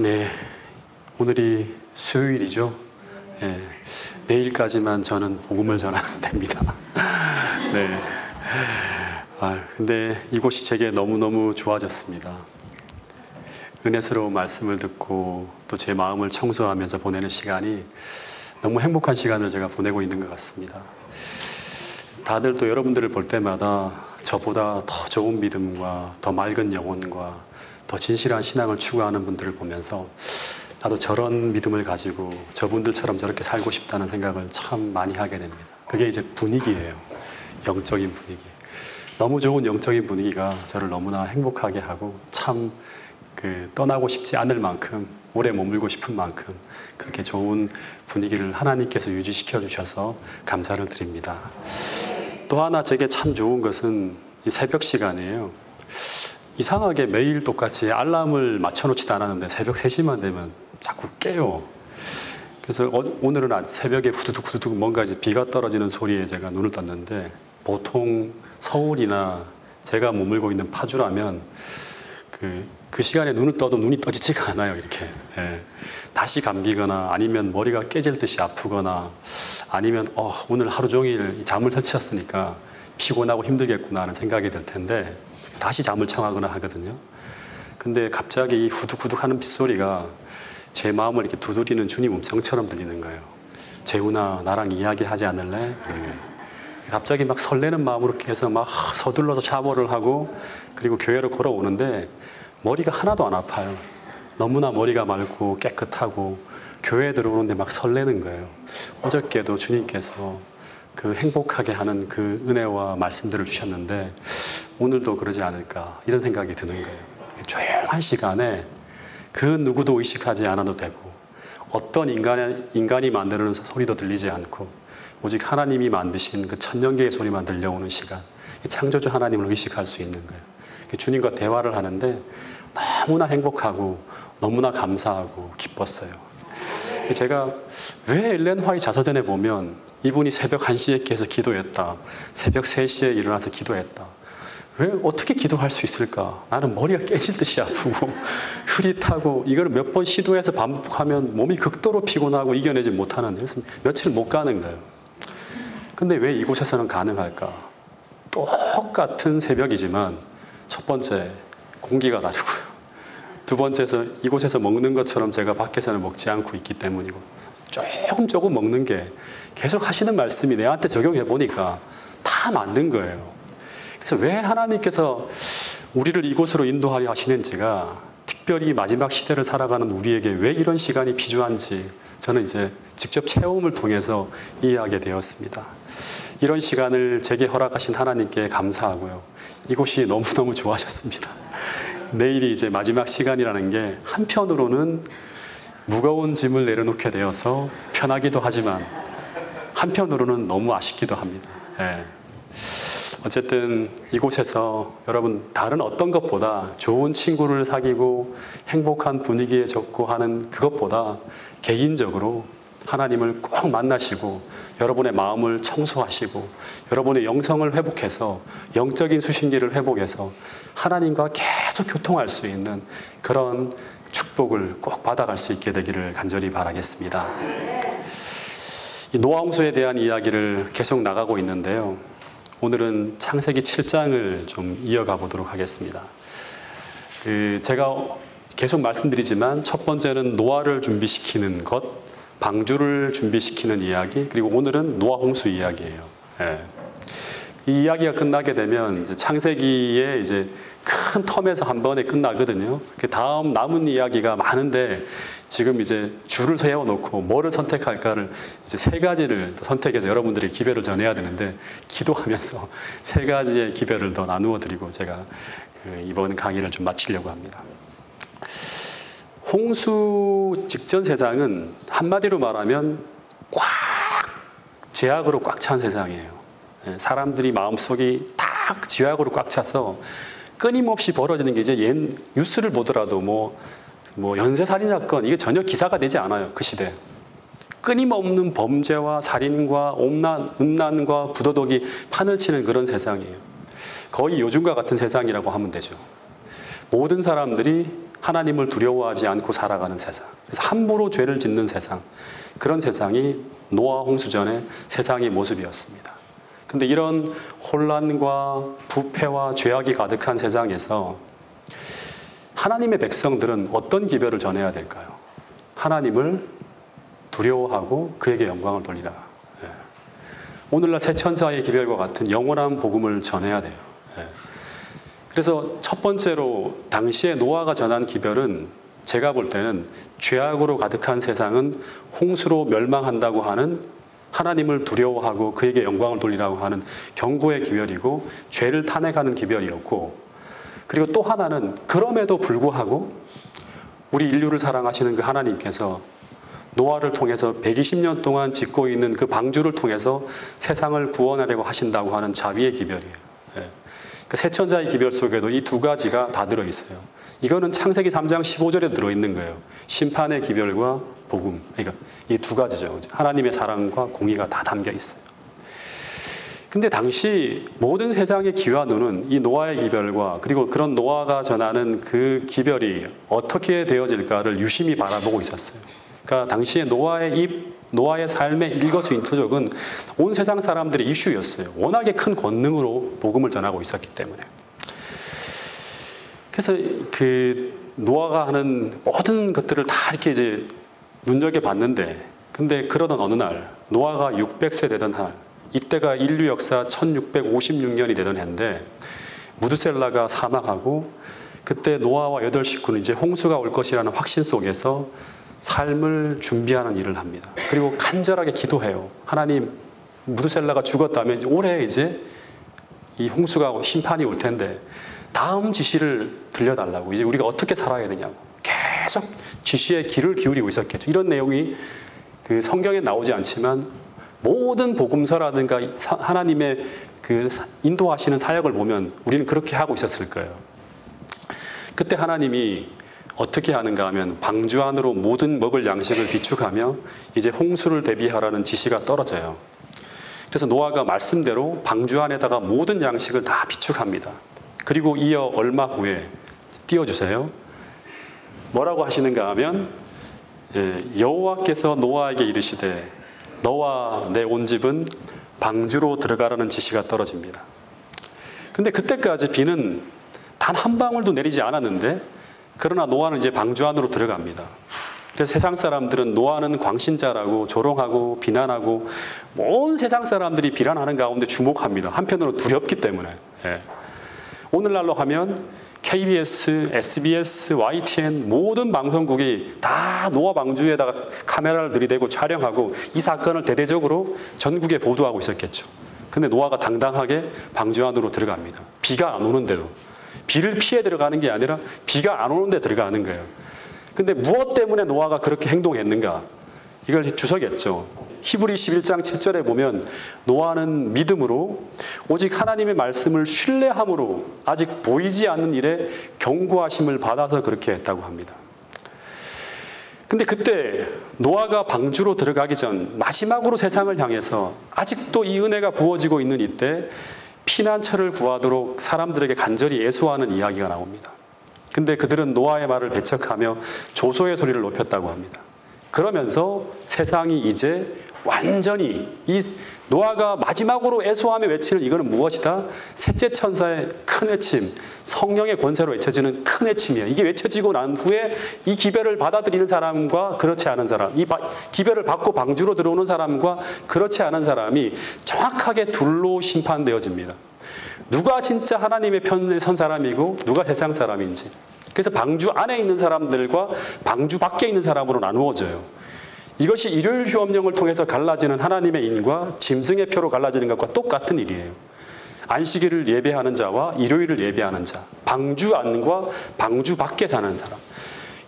네, 오늘이 수요일이죠. 네, 내일까지만 저는 복음을 전하면 됩니다. 네. 근데 이곳이 제게 너무너무 좋아졌습니다. 은혜스러운 말씀을 듣고 또 제 마음을 청소하면서 보내는 시간이 너무 행복한 시간을 제가 보내고 있는 것 같습니다. 다들 또 여러분들을 볼 때마다 저보다 더 좋은 믿음과 더 맑은 영혼과 더 진실한 신앙을 추구하는 분들을 보면서 나도 저런 믿음을 가지고 저분들처럼 저렇게 살고 싶다는 생각을 참 많이 하게 됩니다. 그게 이제 분위기예요. 영적인 분위기. 너무 좋은 영적인 분위기가 저를 너무나 행복하게 하고 참 떠나고 싶지 않을 만큼 오래 머물고 싶은 만큼 그렇게 좋은 분위기를 하나님께서 유지시켜 주셔서 감사를 드립니다. 또 하나 제게 참 좋은 것은 이 새벽 시간이에요. 이상하게 매일 똑같이 알람을 맞춰놓지도 않았는데 새벽 3시만 되면 자꾸 깨요. 그래서 오늘은 새벽에 후두둑 뭔가 이제 비가 떨어지는 소리에 제가 눈을 떴는데, 보통 서울이나 제가 머물고 있는 파주라면 그 시간에 눈을 떠도 눈이 떠지지가 않아요. 이렇게 다시 감기거나 아니면 머리가 깨질 듯이 아프거나 아니면 오늘 하루 종일 잠을 설치었으니까 피곤하고 힘들겠구나 하는 생각이 들 텐데 다시 잠을 청하거나 하거든요. 근데 갑자기 이 후둑후둑 하는 빗소리가 제 마음을 이렇게 두드리는 주님 음성처럼 들리는 거예요. 재훈아, 나랑 이야기하지 않을래? 갑자기 막 설레는 마음으로 해서 막 서둘러서 샤워를 하고 그리고 교회로 걸어오는데 머리가 하나도 안 아파요. 너무나 머리가 맑고 깨끗하고 교회에 들어오는데 막 설레는 거예요. 어저께도 주님께서 그 행복하게 하는 그 은혜와 말씀들을 주셨는데 오늘도 그러지 않을까 이런 생각이 드는 거예요. 조용한 시간에 그 누구도 의식하지 않아도 되고 어떤 인간이 만드는 소리도 들리지 않고 오직 하나님이 만드신 그 천년계의 소리만 들려오는 시간, 창조주 하나님을 의식할 수 있는 거예요. 주님과 대화를 하는데 너무나 행복하고 너무나 감사하고 기뻤어요. 제가 왜 엘렌 화이트 자서전에 보면 이분이 새벽 1시에 깨서 기도했다, 새벽 3시에 일어나서 기도했다, 왜 어떻게 기도할 수 있을까? 나는 머리가 깨질 듯이 아프고 흐릿하고 이걸 몇 번 시도해서 반복하면 몸이 극도로 피곤하고 이겨내지 못하는데 그래서 며칠 못 가는 거예요. 근데 왜 이곳에서는 가능할까? 똑같은 새벽이지만 첫 번째 공기가 다르고요. 두 번째서 이곳에서 먹는 것처럼 제가 밖에서는 먹지 않고 있기 때문이고 조금 먹는 게 계속 하시는 말씀이 내한테 적용해 보니까 다 맞는 거예요. 그래서 왜 하나님께서 우리를 이곳으로 인도하려 하시는지가, 특별히 마지막 시대를 살아가는 우리에게 왜 이런 시간이 필요한지 저는 이제 직접 체험을 통해서 이해하게 되었습니다. 이런 시간을 제게 허락하신 하나님께 감사하고요. 이곳이 너무너무 좋아졌습니다. 내일이 이제 마지막 시간이라는 게 한편으로는 무거운 짐을 내려놓게 되어서 편하기도 하지만 한편으로는 너무 아쉽기도 합니다. 어쨌든 이곳에서 여러분 다른 어떤 것보다 좋은 친구를 사귀고 행복한 분위기에 적고 하는 그것보다 개인적으로 하나님을 꼭 만나시고 여러분의 마음을 청소하시고 여러분의 영성을 회복해서 영적인 수신기를 회복해서 하나님과 계속 교통할 수 있는 그런 축복을 꼭 받아갈 수 있게 되기를 간절히 바라겠습니다. 이 노아홍수에 대한 이야기를 계속 나가고 있는데요. 오늘은 창세기 7장을 좀 이어가 보도록 하겠습니다. 제가 계속 말씀드리지만 첫 번째는 노아를 준비시키는 것, 방주를 준비시키는 이야기, 그리고 오늘은 노아 홍수 이야기예요. 이 이야기가 끝나게 되면 이제 창세기의 이제 큰 텀에서 한 번에 끝나거든요. 그 다음 남은 이야기가 많은데 지금 이제 줄을 세워놓고 뭐를 선택할까를 이제 3가지를 선택해서 여러분들이 기별을 전해야 되는데 기도하면서 3가지의 기별을 더 나누어 드리고 제가 이번 강의를 좀 마치려고 합니다. 홍수 직전 세상은 한마디로 말하면 꽉 죄악으로 꽉 찬 세상이에요. 사람들이 마음속이 딱 죄악으로 꽉 차서 끊임없이 벌어지는 게 이제 뉴스를 보더라도 뭐 연쇄살인사건 이게 전혀 기사가 되지 않아요. 그 시대 끊임없는 범죄와 살인과 음란과 부도덕이 판을 치는 그런 세상이에요. 거의 요즘과 같은 세상이라고 하면 되죠. 모든 사람들이 하나님을 두려워하지 않고 살아가는 세상, 그래서 함부로 죄를 짓는 세상, 그런 세상이 노아 홍수전의 세상의 모습이었습니다. 그런데 이런 혼란과 부패와 죄악이 가득한 세상에서 하나님의 백성들은 어떤 기별을 전해야 될까요? 하나님을 두려워하고 그에게 영광을 돌리라. 오늘날 새 천사의 기별과 같은 영원한 복음을 전해야 돼요. 그래서 첫 번째로 당시에 노아가 전한 기별은 제가 볼 때는 죄악으로 가득한 세상은 홍수로 멸망한다고 하는 하나님을 두려워하고 그에게 영광을 돌리라고 하는 경고의 기별이고 죄를 탄핵하는 기별이었고, 그리고 또 하나는 그럼에도 불구하고 우리 인류를 사랑하시는 그 하나님께서 노아를 통해서 120년 동안 짓고 있는 그 방주를 통해서 세상을 구원하려고 하신다고 하는 자비의 기별이에요. 그 새 천사의 기별 속에도 이 두 가지가 다 들어있어요. 이거는 창세기 3장 15절에 들어있는 거예요. 심판의 기별과 복음. 그러니까 이 두 가지죠. 하나님의 사랑과 공의가 다 담겨 있어요. 근데 당시 모든 세상의 귀와 눈은 이 노아의 기별과 그리고 그런 노아가 전하는 그 기별이 어떻게 되어질까를 유심히 바라보고 있었어요. 그러니까 당시에 노아의 삶의 일거수일투족은 온 세상 사람들의 이슈였어요. 워낙에 큰 권능으로 복음을 전하고 있었기 때문에. 그래서 그 노아가 하는 모든 것들을 다 이렇게 이제 눈여겨봤는데, 근데 그러던 어느 날 노아가 600세 되던 날, 이때가 인류 역사 1656년이 되던 해인데 무드셀라가 사망하고, 그때 노아와 8 식구는 이제 홍수가 올 것이라는 확신 속에서 삶을 준비하는 일을 합니다. 그리고 간절하게 기도해요. 하나님, 무드셀라가 죽었다면 올해 이제 이 홍수가 심판이 올 텐데 다음 지시를 들려달라고, 이제 우리가 어떻게 살아야 되냐고 계속 지시에 귀를 기울이고 있었겠죠. 이런 내용이 그 성경에 나오지 않지만 모든 복음서라든가 하나님의 그 인도하시는 사역을 보면 우리는 그렇게 하고 있었을 거예요. 그때 하나님이 어떻게 하는가 하면 방주 안으로 모든 먹을 양식을 비축하며 이제 홍수를 대비하라는 지시가 떨어져요. 그래서 노아가 말씀대로 방주 안에다가 모든 양식을 다 비축합니다. 그리고 이어 얼마 후에 띄워주세요. 뭐라고 하시는가 하면 여호와께서 노아에게 이르시되 너와 내 온 집은 방주로 들어가라는 지시가 떨어집니다. 근데 그때까지 비는 단 한 방울도 내리지 않았는데, 그러나 노아는 이제 방주 안으로 들어갑니다. 그래서 세상 사람들은 노아는 광신자라고 조롱하고 비난하고 온 세상 사람들이 비난하는 가운데 주목합니다. 한편으로 두렵기 때문에. 오늘날로 하면 KBS, SBS, YTN 모든 방송국이 다 노아 방주에다가 카메라를 들이대고 촬영하고 이 사건을 대대적으로 전국에 보도하고 있었겠죠. 근데 노아가 당당하게 방주 안으로 들어갑니다. 비가 안 오는데도. 비를 피해 들어가는 게 아니라 비가 안 오는 데 들어가는 거예요. 근데 무엇 때문에 노아가 그렇게 행동했는가? 이걸 주석했죠. 히브리 11장 7절에 보면 노아는 믿음으로 오직 하나님의 말씀을 신뢰함으로 아직 보이지 않는 일에 경고하심을 받아서 그렇게 했다고 합니다. 근데 그때 노아가 방주로 들어가기 전 마지막으로 세상을 향해서 아직도 이 은혜가 부어지고 있는 이때 피난처를 구하도록 사람들에게 간절히 애소하는 이야기가 나옵니다. 근데 그들은 노아의 말을 배척하며 조소의 소리를 높였다고 합니다. 그러면서 세상이 이제 완전히 이 노아가 마지막으로 애소하며 외치는 이거는 무엇이다? 셋째 천사의 큰 외침, 성령의 권세로 외쳐지는 큰 외침이에요. 이게 외쳐지고 난 후에 이 기별을 받아들이는 사람과 그렇지 않은 사람, 이 기별을 받고 방주로 들어오는 사람과 그렇지 않은 사람이 정확하게 둘로 심판되어집니다. 누가 진짜 하나님의 편에 선 사람이고 누가 세상 사람인지. 그래서 방주 안에 있는 사람들과 방주 밖에 있는 사람으로 나누어져요. 이것이 일요일 휴업령을 통해서 갈라지는 하나님의 인과 짐승의 표로 갈라지는 것과 똑같은 일이에요. 안식일을 예배하는 자와 일요일을 예배하는 자, 방주 안과 방주 밖에 사는 사람,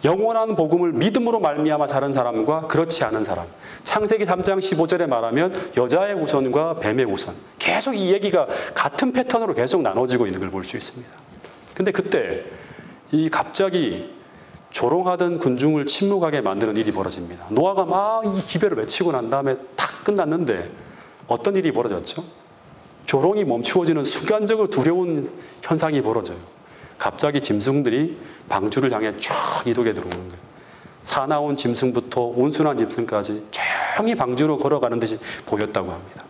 영원한 복음을 믿음으로 말미암아 사는 사람과 그렇지 않은 사람. 창세기 3장 15절에 말하면 여자의 후손과 뱀의 후손. 계속 이 얘기가 같은 패턴으로 계속 나눠지고 있는 걸 볼 수 있습니다. 근데 그때 이 갑자기 조롱하던 군중을 침묵하게 만드는 일이 벌어집니다. 노아가 막 이 기별을 외치고 난 다음에 탁 끝났는데 어떤 일이 벌어졌죠? 조롱이 멈추어지는 순간적으로 두려운 현상이 벌어져요. 갑자기 짐승들이 방주를 향해 쫙 이동해 들어오는 거예요. 사나운 짐승부터 온순한 짐승까지 조용히 방주로 걸어가는 듯이 보였다고 합니다.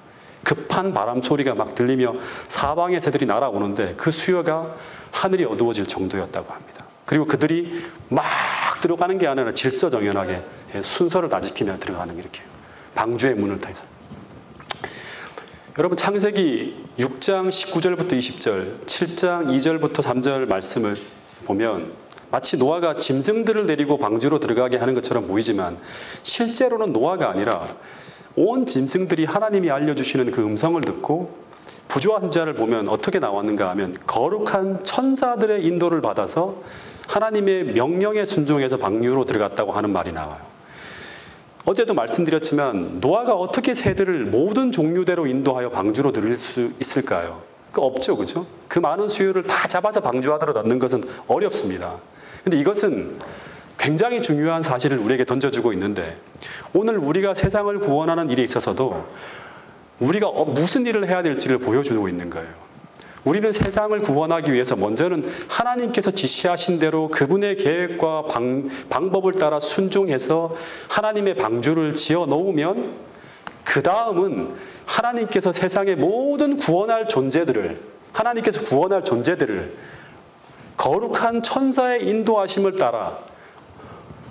급한 바람 소리가 막 들리며 사방의 새들이 날아오는데 그 수요가 하늘이 어두워질 정도였다고 합니다. 그리고 그들이 막 들어가는 게 아니라 질서정연하게 순서를 다 지키며 들어가는 게 이렇게 방주의 문을 통해서. 여러분 창세기 6장 19절부터 20절, 7장 2절부터 3절 말씀을 보면 마치 노아가 짐승들을 데리고 방주로 들어가게 하는 것처럼 보이지만 실제로는 노아가 아니라 온 짐승들이 하나님이 알려주시는 그 음성을 듣고 부조와 선지자를 보면 어떻게 나왔는가 하면 거룩한 천사들의 인도를 받아서 하나님의 명령에 순종해서 방주로 들어갔다고 하는 말이 나와요. 어제도 말씀드렸지만 노아가 어떻게 새들을 모든 종류대로 인도하여 방주로 들일 수 있을까요? 없죠, 그죠? 그 많은 수요를 다 잡아서 방주 안으로 넣는 것은 어렵습니다. 근데 이것은 굉장히 중요한 사실을 우리에게 던져주고 있는데 오늘 우리가 세상을 구원하는 일에 있어서도 우리가 무슨 일을 해야 될지를 보여주고 있는 거예요. 우리는 세상을 구원하기 위해서 먼저는 하나님께서 지시하신 대로 그분의 계획과 방법을 따라 순종해서 하나님의 방주를 지어 놓으면 그 다음은 하나님께서 세상의 모든 하나님께서 구원할 존재들을 거룩한 천사의 인도하심을 따라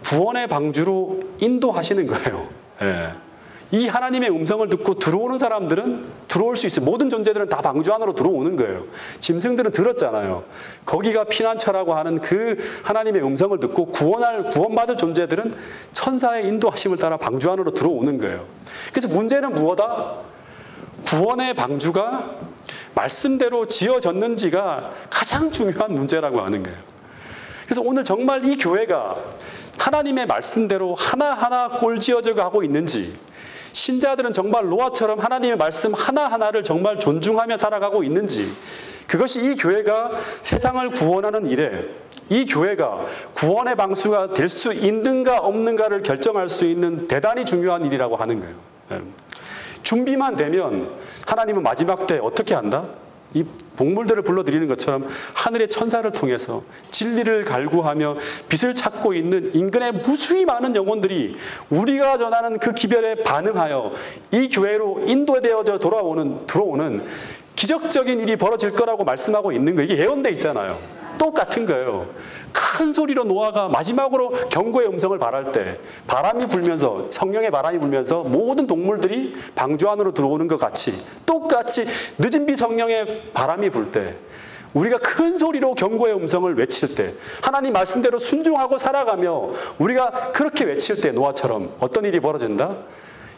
구원의 방주로 인도하시는 거예요. 예. 이 하나님의 음성을 듣고 들어오는 사람들은 들어올 수 있어요. 모든 존재들은 다 방주 안으로 들어오는 거예요. 짐승들은 들었잖아요. 거기가 피난처라고 하는 그 하나님의 음성을 듣고 구원받을 존재들은 천사의 인도하심을 따라 방주 안으로 들어오는 거예요. 그래서 문제는 무엇이다? 구원의 방주가 말씀대로 지어졌는지가 가장 중요한 문제라고 하는 거예요. 그래서 오늘 정말 이 교회가 하나님의 말씀대로 하나하나 꼴지어져 가고 있는지, 신자들은 정말 노아처럼 하나님의 말씀 하나하나를 정말 존중하며 살아가고 있는지, 그것이 이 교회가 세상을 구원하는 일에 이 교회가 구원의 방수가 될 수 있는가 없는가를 결정할 수 있는 대단히 중요한 일이라고 하는 거예요. 준비만 되면 하나님은 마지막 때 어떻게 한다? 이 복물들을 불러들이는 것처럼 하늘의 천사를 통해서 진리를 갈구하며 빛을 찾고 있는 인근의 무수히 많은 영혼들이 우리가 전하는 그 기별에 반응하여 이 교회로 인도되어져 들어오는 기적적인 일이 벌어질 거라고 말씀하고 있는 거예요. 이게 예언돼 있잖아요. 똑같은 거예요. 큰 소리로 노아가 마지막으로 경고의 음성을 발할 때 바람이 불면서, 성령의 바람이 불면서 모든 동물들이 방주 안으로 들어오는 것 같이 똑같이 늦은 비 성령의 바람이 불 때 우리가 큰 소리로 경고의 음성을 외칠 때, 하나님 말씀대로 순종하고 살아가며 우리가 그렇게 외칠 때 노아처럼 어떤 일이 벌어진다?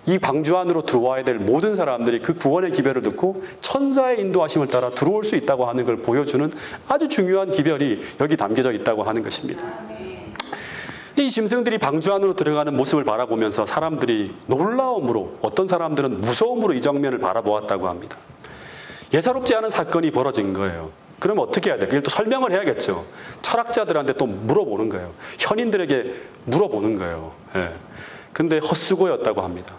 이 방주 안으로 들어와야 될 모든 사람들이 그 구원의 기별을 듣고 천사의 인도하심을 따라 들어올 수 있다고 하는 걸 보여주는 아주 중요한 기별이 여기 담겨져 있다고 하는 것입니다. 이 짐승들이 방주 안으로 들어가는 모습을 바라보면서 사람들이 놀라움으로, 어떤 사람들은 무서움으로 이 장면을 바라보았다고 합니다. 예사롭지 않은 사건이 벌어진 거예요. 그러면 어떻게 해야 될까요? 또 설명을 해야겠죠. 철학자들한테 또 물어보는 거예요. 현인들에게 물어보는 거예요. 근데 헛수고였다고 합니다.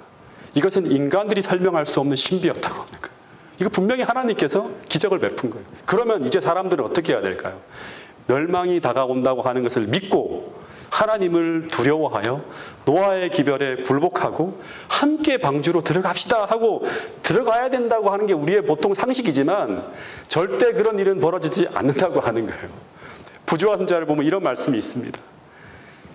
이것은 인간들이 설명할 수 없는 신비였다고 하는 거예요. 이거 분명히 하나님께서 기적을 베푼 거예요. 그러면 이제 사람들은 어떻게 해야 될까요? 멸망이 다가온다고 하는 것을 믿고 하나님을 두려워하여 노아의 기별에 굴복하고 함께 방주로 들어갑시다 하고 들어가야 된다고 하는 게 우리의 보통 상식이지만 절대 그런 일은 벌어지지 않는다고 하는 거예요. 부조와 선지자를 보면 이런 말씀이 있습니다.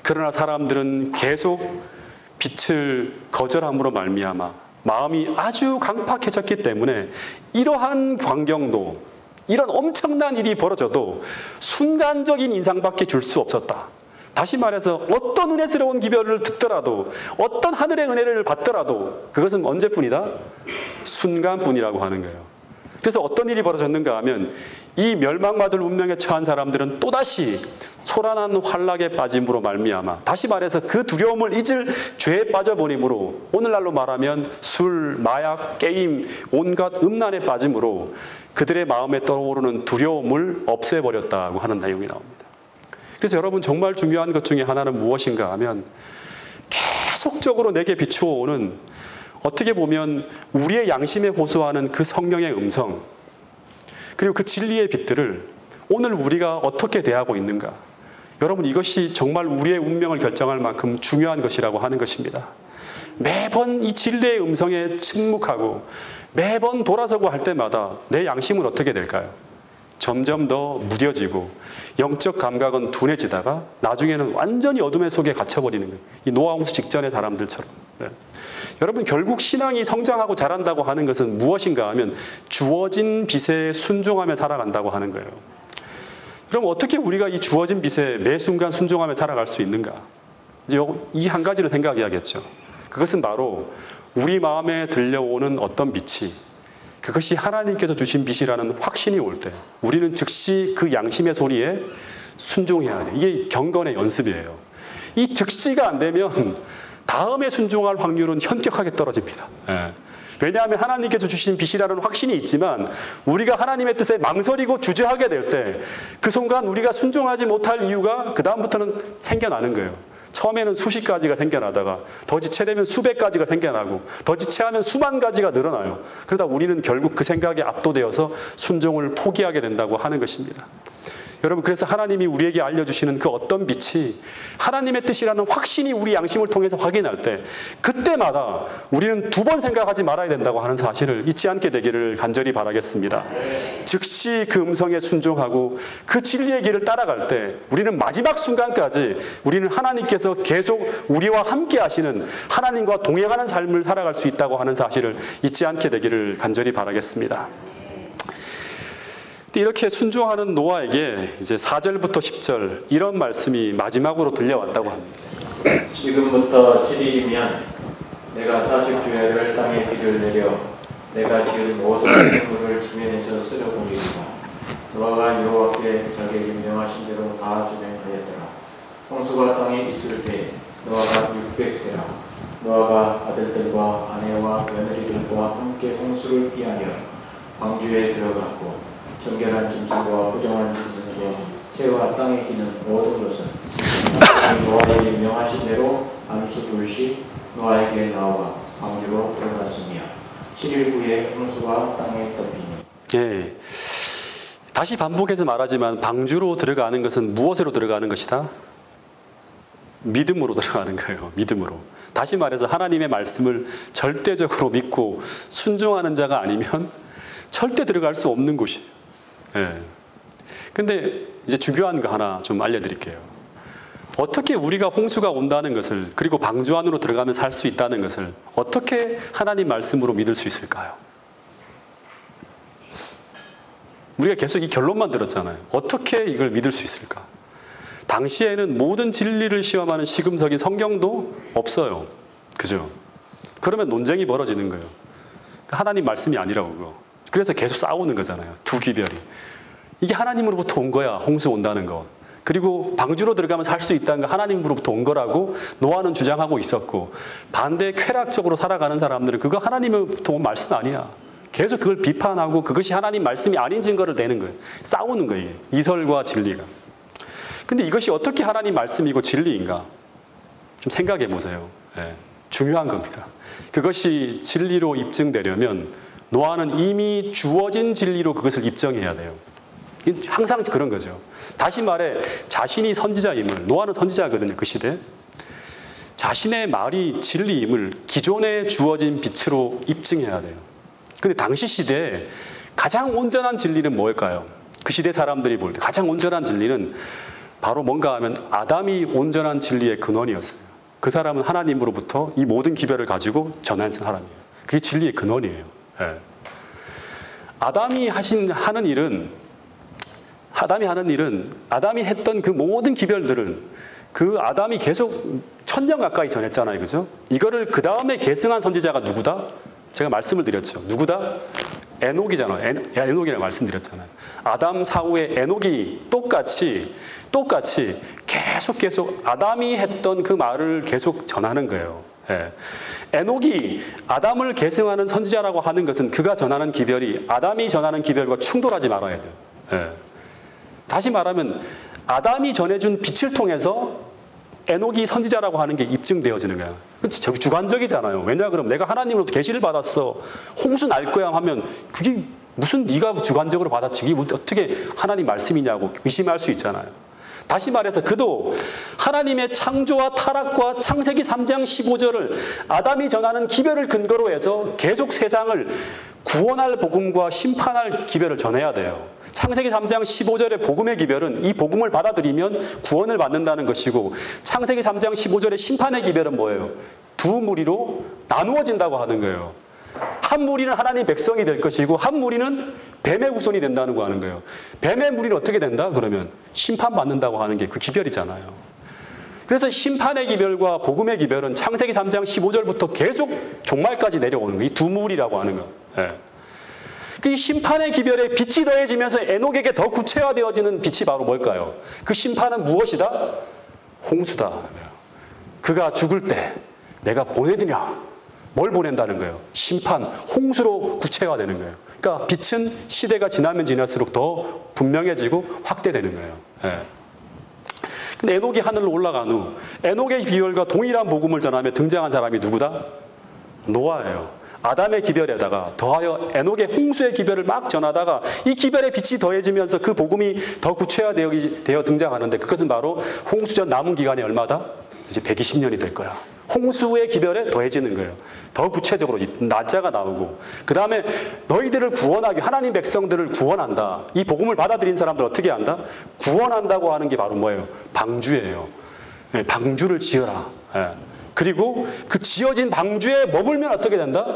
그러나 사람들은 계속 빛을 거절함으로 말미암아 마음이 아주 강팍해졌기 때문에 이러한 광경도, 이런 엄청난 일이 벌어져도 순간적인 인상밖에 줄 수 없었다. 다시 말해서 어떤 은혜스러운 기별을 듣더라도, 어떤 하늘의 은혜를 받더라도 그것은 언제뿐이다? 순간뿐이라고 하는 거예요. 그래서 어떤 일이 벌어졌는가 하면 이 멸망받을 운명에 처한 사람들은 또다시 소란한 환락에 빠짐으로 말미암아, 다시 말해서 그 두려움을 잊을 죄에 빠져버림으로, 오늘날로 말하면 술, 마약, 게임, 온갖 음란에 빠짐으로 그들의 마음에 떠오르는 두려움을 없애버렸다고 하는 내용이 나옵니다. 그래서 여러분, 정말 중요한 것 중에 하나는 무엇인가 하면 계속적으로 내게 비추어오는, 어떻게 보면 우리의 양심에 호소하는 그 성령의 음성, 그리고 그 진리의 빛들을 오늘 우리가 어떻게 대하고 있는가? 여러분, 이것이 정말 우리의 운명을 결정할 만큼 중요한 것이라고 하는 것입니다. 매번 이 진리의 음성에 침묵하고 매번 돌아서고 할 때마다 내 양심은 어떻게 될까요? 점점 더 무뎌지고 영적 감각은 둔해지다가 나중에는 완전히 어둠의 속에 갇혀버리는 거예요. 이 노아 홍수 직전의 사람들처럼. 네. 여러분, 결국 신앙이 성장하고 자란다고 하는 것은 무엇인가 하면 주어진 빛에 순종하며 살아간다고 하는 거예요. 그럼 어떻게 우리가 이 주어진 빛에 매 순간 순종하며 살아갈 수 있는가? 이제 이 한 가지를 생각해야겠죠. 그것은 바로 우리 마음에 들려오는 어떤 빛이, 그것이 하나님께서 주신 빛이라는 확신이 올 때 우리는 즉시 그 양심의 소리에 순종해야 돼요. 이게 경건의 연습이에요. 이 즉시가 안 되면 다음에 순종할 확률은 현격하게 떨어집니다. 예. 왜냐하면 하나님께서 주신 빛이라는 확신이 있지만 우리가 하나님의 뜻에 망설이고 주저하게 될 때 그 순간 우리가 순종하지 못할 이유가 그 다음부터는 생겨나는 거예요. 처음에는 수십 가지가 생겨나다가 더 지체되면 수백 가지가 생겨나고 더 지체하면 수만 가지가 늘어나요. 그러다 우리는 결국 그 생각에 압도되어서 순종을 포기하게 된다고 하는 것입니다. 여러분, 그래서 하나님이 우리에게 알려주시는 그 어떤 빛이 하나님의 뜻이라는 확신이 우리 양심을 통해서 확인할 때 그때마다 우리는 두 번 생각하지 말아야 된다고 하는 사실을 잊지 않게 되기를 간절히 바라겠습니다. 즉시 그 음성에 순종하고 그 진리의 길을 따라갈 때 우리는 마지막 순간까지 우리는 하나님께서 계속 우리와 함께 하시는 하나님과 동행하는 삶을 살아갈 수 있다고 하는 사실을 잊지 않게 되기를 간절히 바라겠습니다. 이렇게 순종하는 노아에게 이제 4절부터 10절 이런 말씀이 마지막으로 들려왔다고 합니다. 지금부터 7일이면 내가 40주야를 땅에 비를 내려 내가 지은 모든 생물을 지면에서 쓸어버리리라. 노아가 여호와께 자기에게 명하신 대로 다 진행하였더라. 홍수가 땅에 있을 때 노아가 600세라. 노아가 아들들과 아내와 며느리들과 함께 홍수를 피하여 방주에 들어갔고 정결한 짐승과 부정한 짐승과 새와 땅에 기는 모든 것은 노아에게 명하신 대로 안수 둘씩 노아에게 나와 방주로 들어갔으며 7일 후에 홍수가 땅에 덮이니. 예. 다시 반복해서 말하지만 방주로 들어가는 것은 무엇으로 들어가는 것이다? 믿음으로 들어가는 거예요. 믿음으로. 다시 말해서 하나님의 말씀을 절대적으로 믿고 순종하는 자가 아니면 절대 들어갈 수 없는 곳이에요. 예. 근데 이제 중요한 거 하나 좀 알려드릴게요. 어떻게 우리가 홍수가 온다는 것을, 그리고 방주 안으로 들어가면 살 수 있다는 것을 어떻게 하나님 말씀으로 믿을 수 있을까요? 우리가 계속 이 결론만 들었잖아요. 어떻게 이걸 믿을 수 있을까? 당시에는 모든 진리를 시험하는 시금석인 성경도 없어요. 그죠? 그러면 논쟁이 벌어지는 거예요. 하나님 말씀이 아니라고 그거. 그래서 계속 싸우는 거잖아요. 두 기별이. 이게 하나님으로부터 온 거야, 홍수 온다는 거. 그리고 방주로 들어가면 살 수 있다는 거 하나님으로부터 온 거라고 노아는 주장하고 있었고, 반대 쾌락적으로 살아가는 사람들은 그거 하나님으로부터 온 말씀 아니야. 계속 그걸 비판하고 그것이 하나님 말씀이 아닌 증거를 내는 거예요. 싸우는 거예요. 이설과 진리가. 근데 이것이 어떻게 하나님 말씀이고 진리인가? 좀 생각해 보세요. 네, 중요한 겁니다. 그것이 진리로 입증되려면 노아는 이미 주어진 진리로 그것을 입증해야 돼요. 항상 그런 거죠. 다시 말해 자신이 선지자임을, 노아는 선지자거든요. 그 시대. 자신의 말이 진리임을 기존에 주어진 빛으로 입증해야 돼요. 근데 당시 시대에 가장 온전한 진리는 뭘까요? 그 시대 사람들이 볼 때 가장 온전한 진리는 바로 뭔가 하면 아담이 온전한 진리의 근원이었어요. 그 사람은 하나님으로부터 이 모든 기별을 가지고 전한 사람이에요. 그게 진리의 근원이에요. 네. 아담이 하는 일은 아담이 했던 그 모든 기별들은 그 아담이 계속 1000년 가까이 전했잖아요. 그죠? 이거를 그 다음에 계승한 선지자가 누구다? 제가 말씀을 드렸죠. 누구다? 에녹이잖아요. 에녹이라고 말씀드렸잖아요. 아담 사후에 에녹이 똑같이 계속 아담이 했던 그 말을 계속 전하는 거예요. 예. 에녹이 아담을 계승하는 선지자라고 하는 것은 그가 전하는 기별이 아담이 전하는 기별과 충돌하지 말아야 돼요. 예. 다시 말하면 아담이 전해준 빛을 통해서 에녹이 선지자라고 하는 게 입증되어지는 거야. 그치? 주관적이잖아요. 왜냐 그럼 내가 하나님으로부터 계시를 받았어. 홍수 날 거야 하면 그게 무슨 네가 주관적으로 받아치기 어떻게 하나님 말씀이냐고 의심할 수 있잖아요. 다시 말해서 그도 하나님의 창조와 타락과 창세기 3장 15절을 아담이 전하는 기별을 근거로 해서 계속 세상을 구원할 복음과 심판할 기별을 전해야 돼요. 창세기 3장 15절의 복음의 기별은 이 복음을 받아들이면 구원을 받는다는 것이고, 창세기 3장 15절의 심판의 기별은 뭐예요? 두 무리로 나누어진다고 하는 거예요. 한 무리는 하나님 백성이 될 것이고 한 무리는 뱀의 후손이 된다는 거 하는 거예요. 뱀의 무리는 어떻게 된다? 그러면 심판받는다고 하는 게 그 기별이잖아요. 그래서 심판의 기별과 복음의 기별은 창세기 3장 15절부터 계속 종말까지 내려오는 거예요. 이 두 무리라고 하는 거예요. 예. 그 심판의 기별에 빛이 더해지면서 에녹에게 더 구체화되어지는 빛이 바로 뭘까요? 그 심판은 무엇이다? 홍수다. 그가 죽을 때 내가 보내드냐? 뭘 보낸다는 거예요? 심판, 홍수로 구체화되는 거예요. 그러니까 빛은 시대가 지나면 지날수록 더 분명해지고 확대되는 거예요. 예. 근데 에녹이 하늘로 올라간 후 에녹의 기별과 동일한 복음을 전하며 등장한 사람이 누구다? 노아예요. 아담의 기별에다가 더하여 에녹의 홍수의 기별을 막 전하다가 이 기별의 빛이 더해지면서 그 복음이 더 구체화되어 등장하는데, 그것은 바로 홍수전 남은 기간이 얼마다? 이제 120년이 될 거야. 홍수의 기별에 더해지는 거예요. 더 구체적으로 날짜가 나오고, 그 다음에 너희들을 구원하기, 하나님 백성들을 구원한다. 이 복음을 받아들인 사람들 어떻게 한다? 구원한다고 하는 게 바로 뭐예요? 방주예요. 네, 방주를 지어라. 네. 그리고 그 지어진 방주에 머물면 어떻게 된다?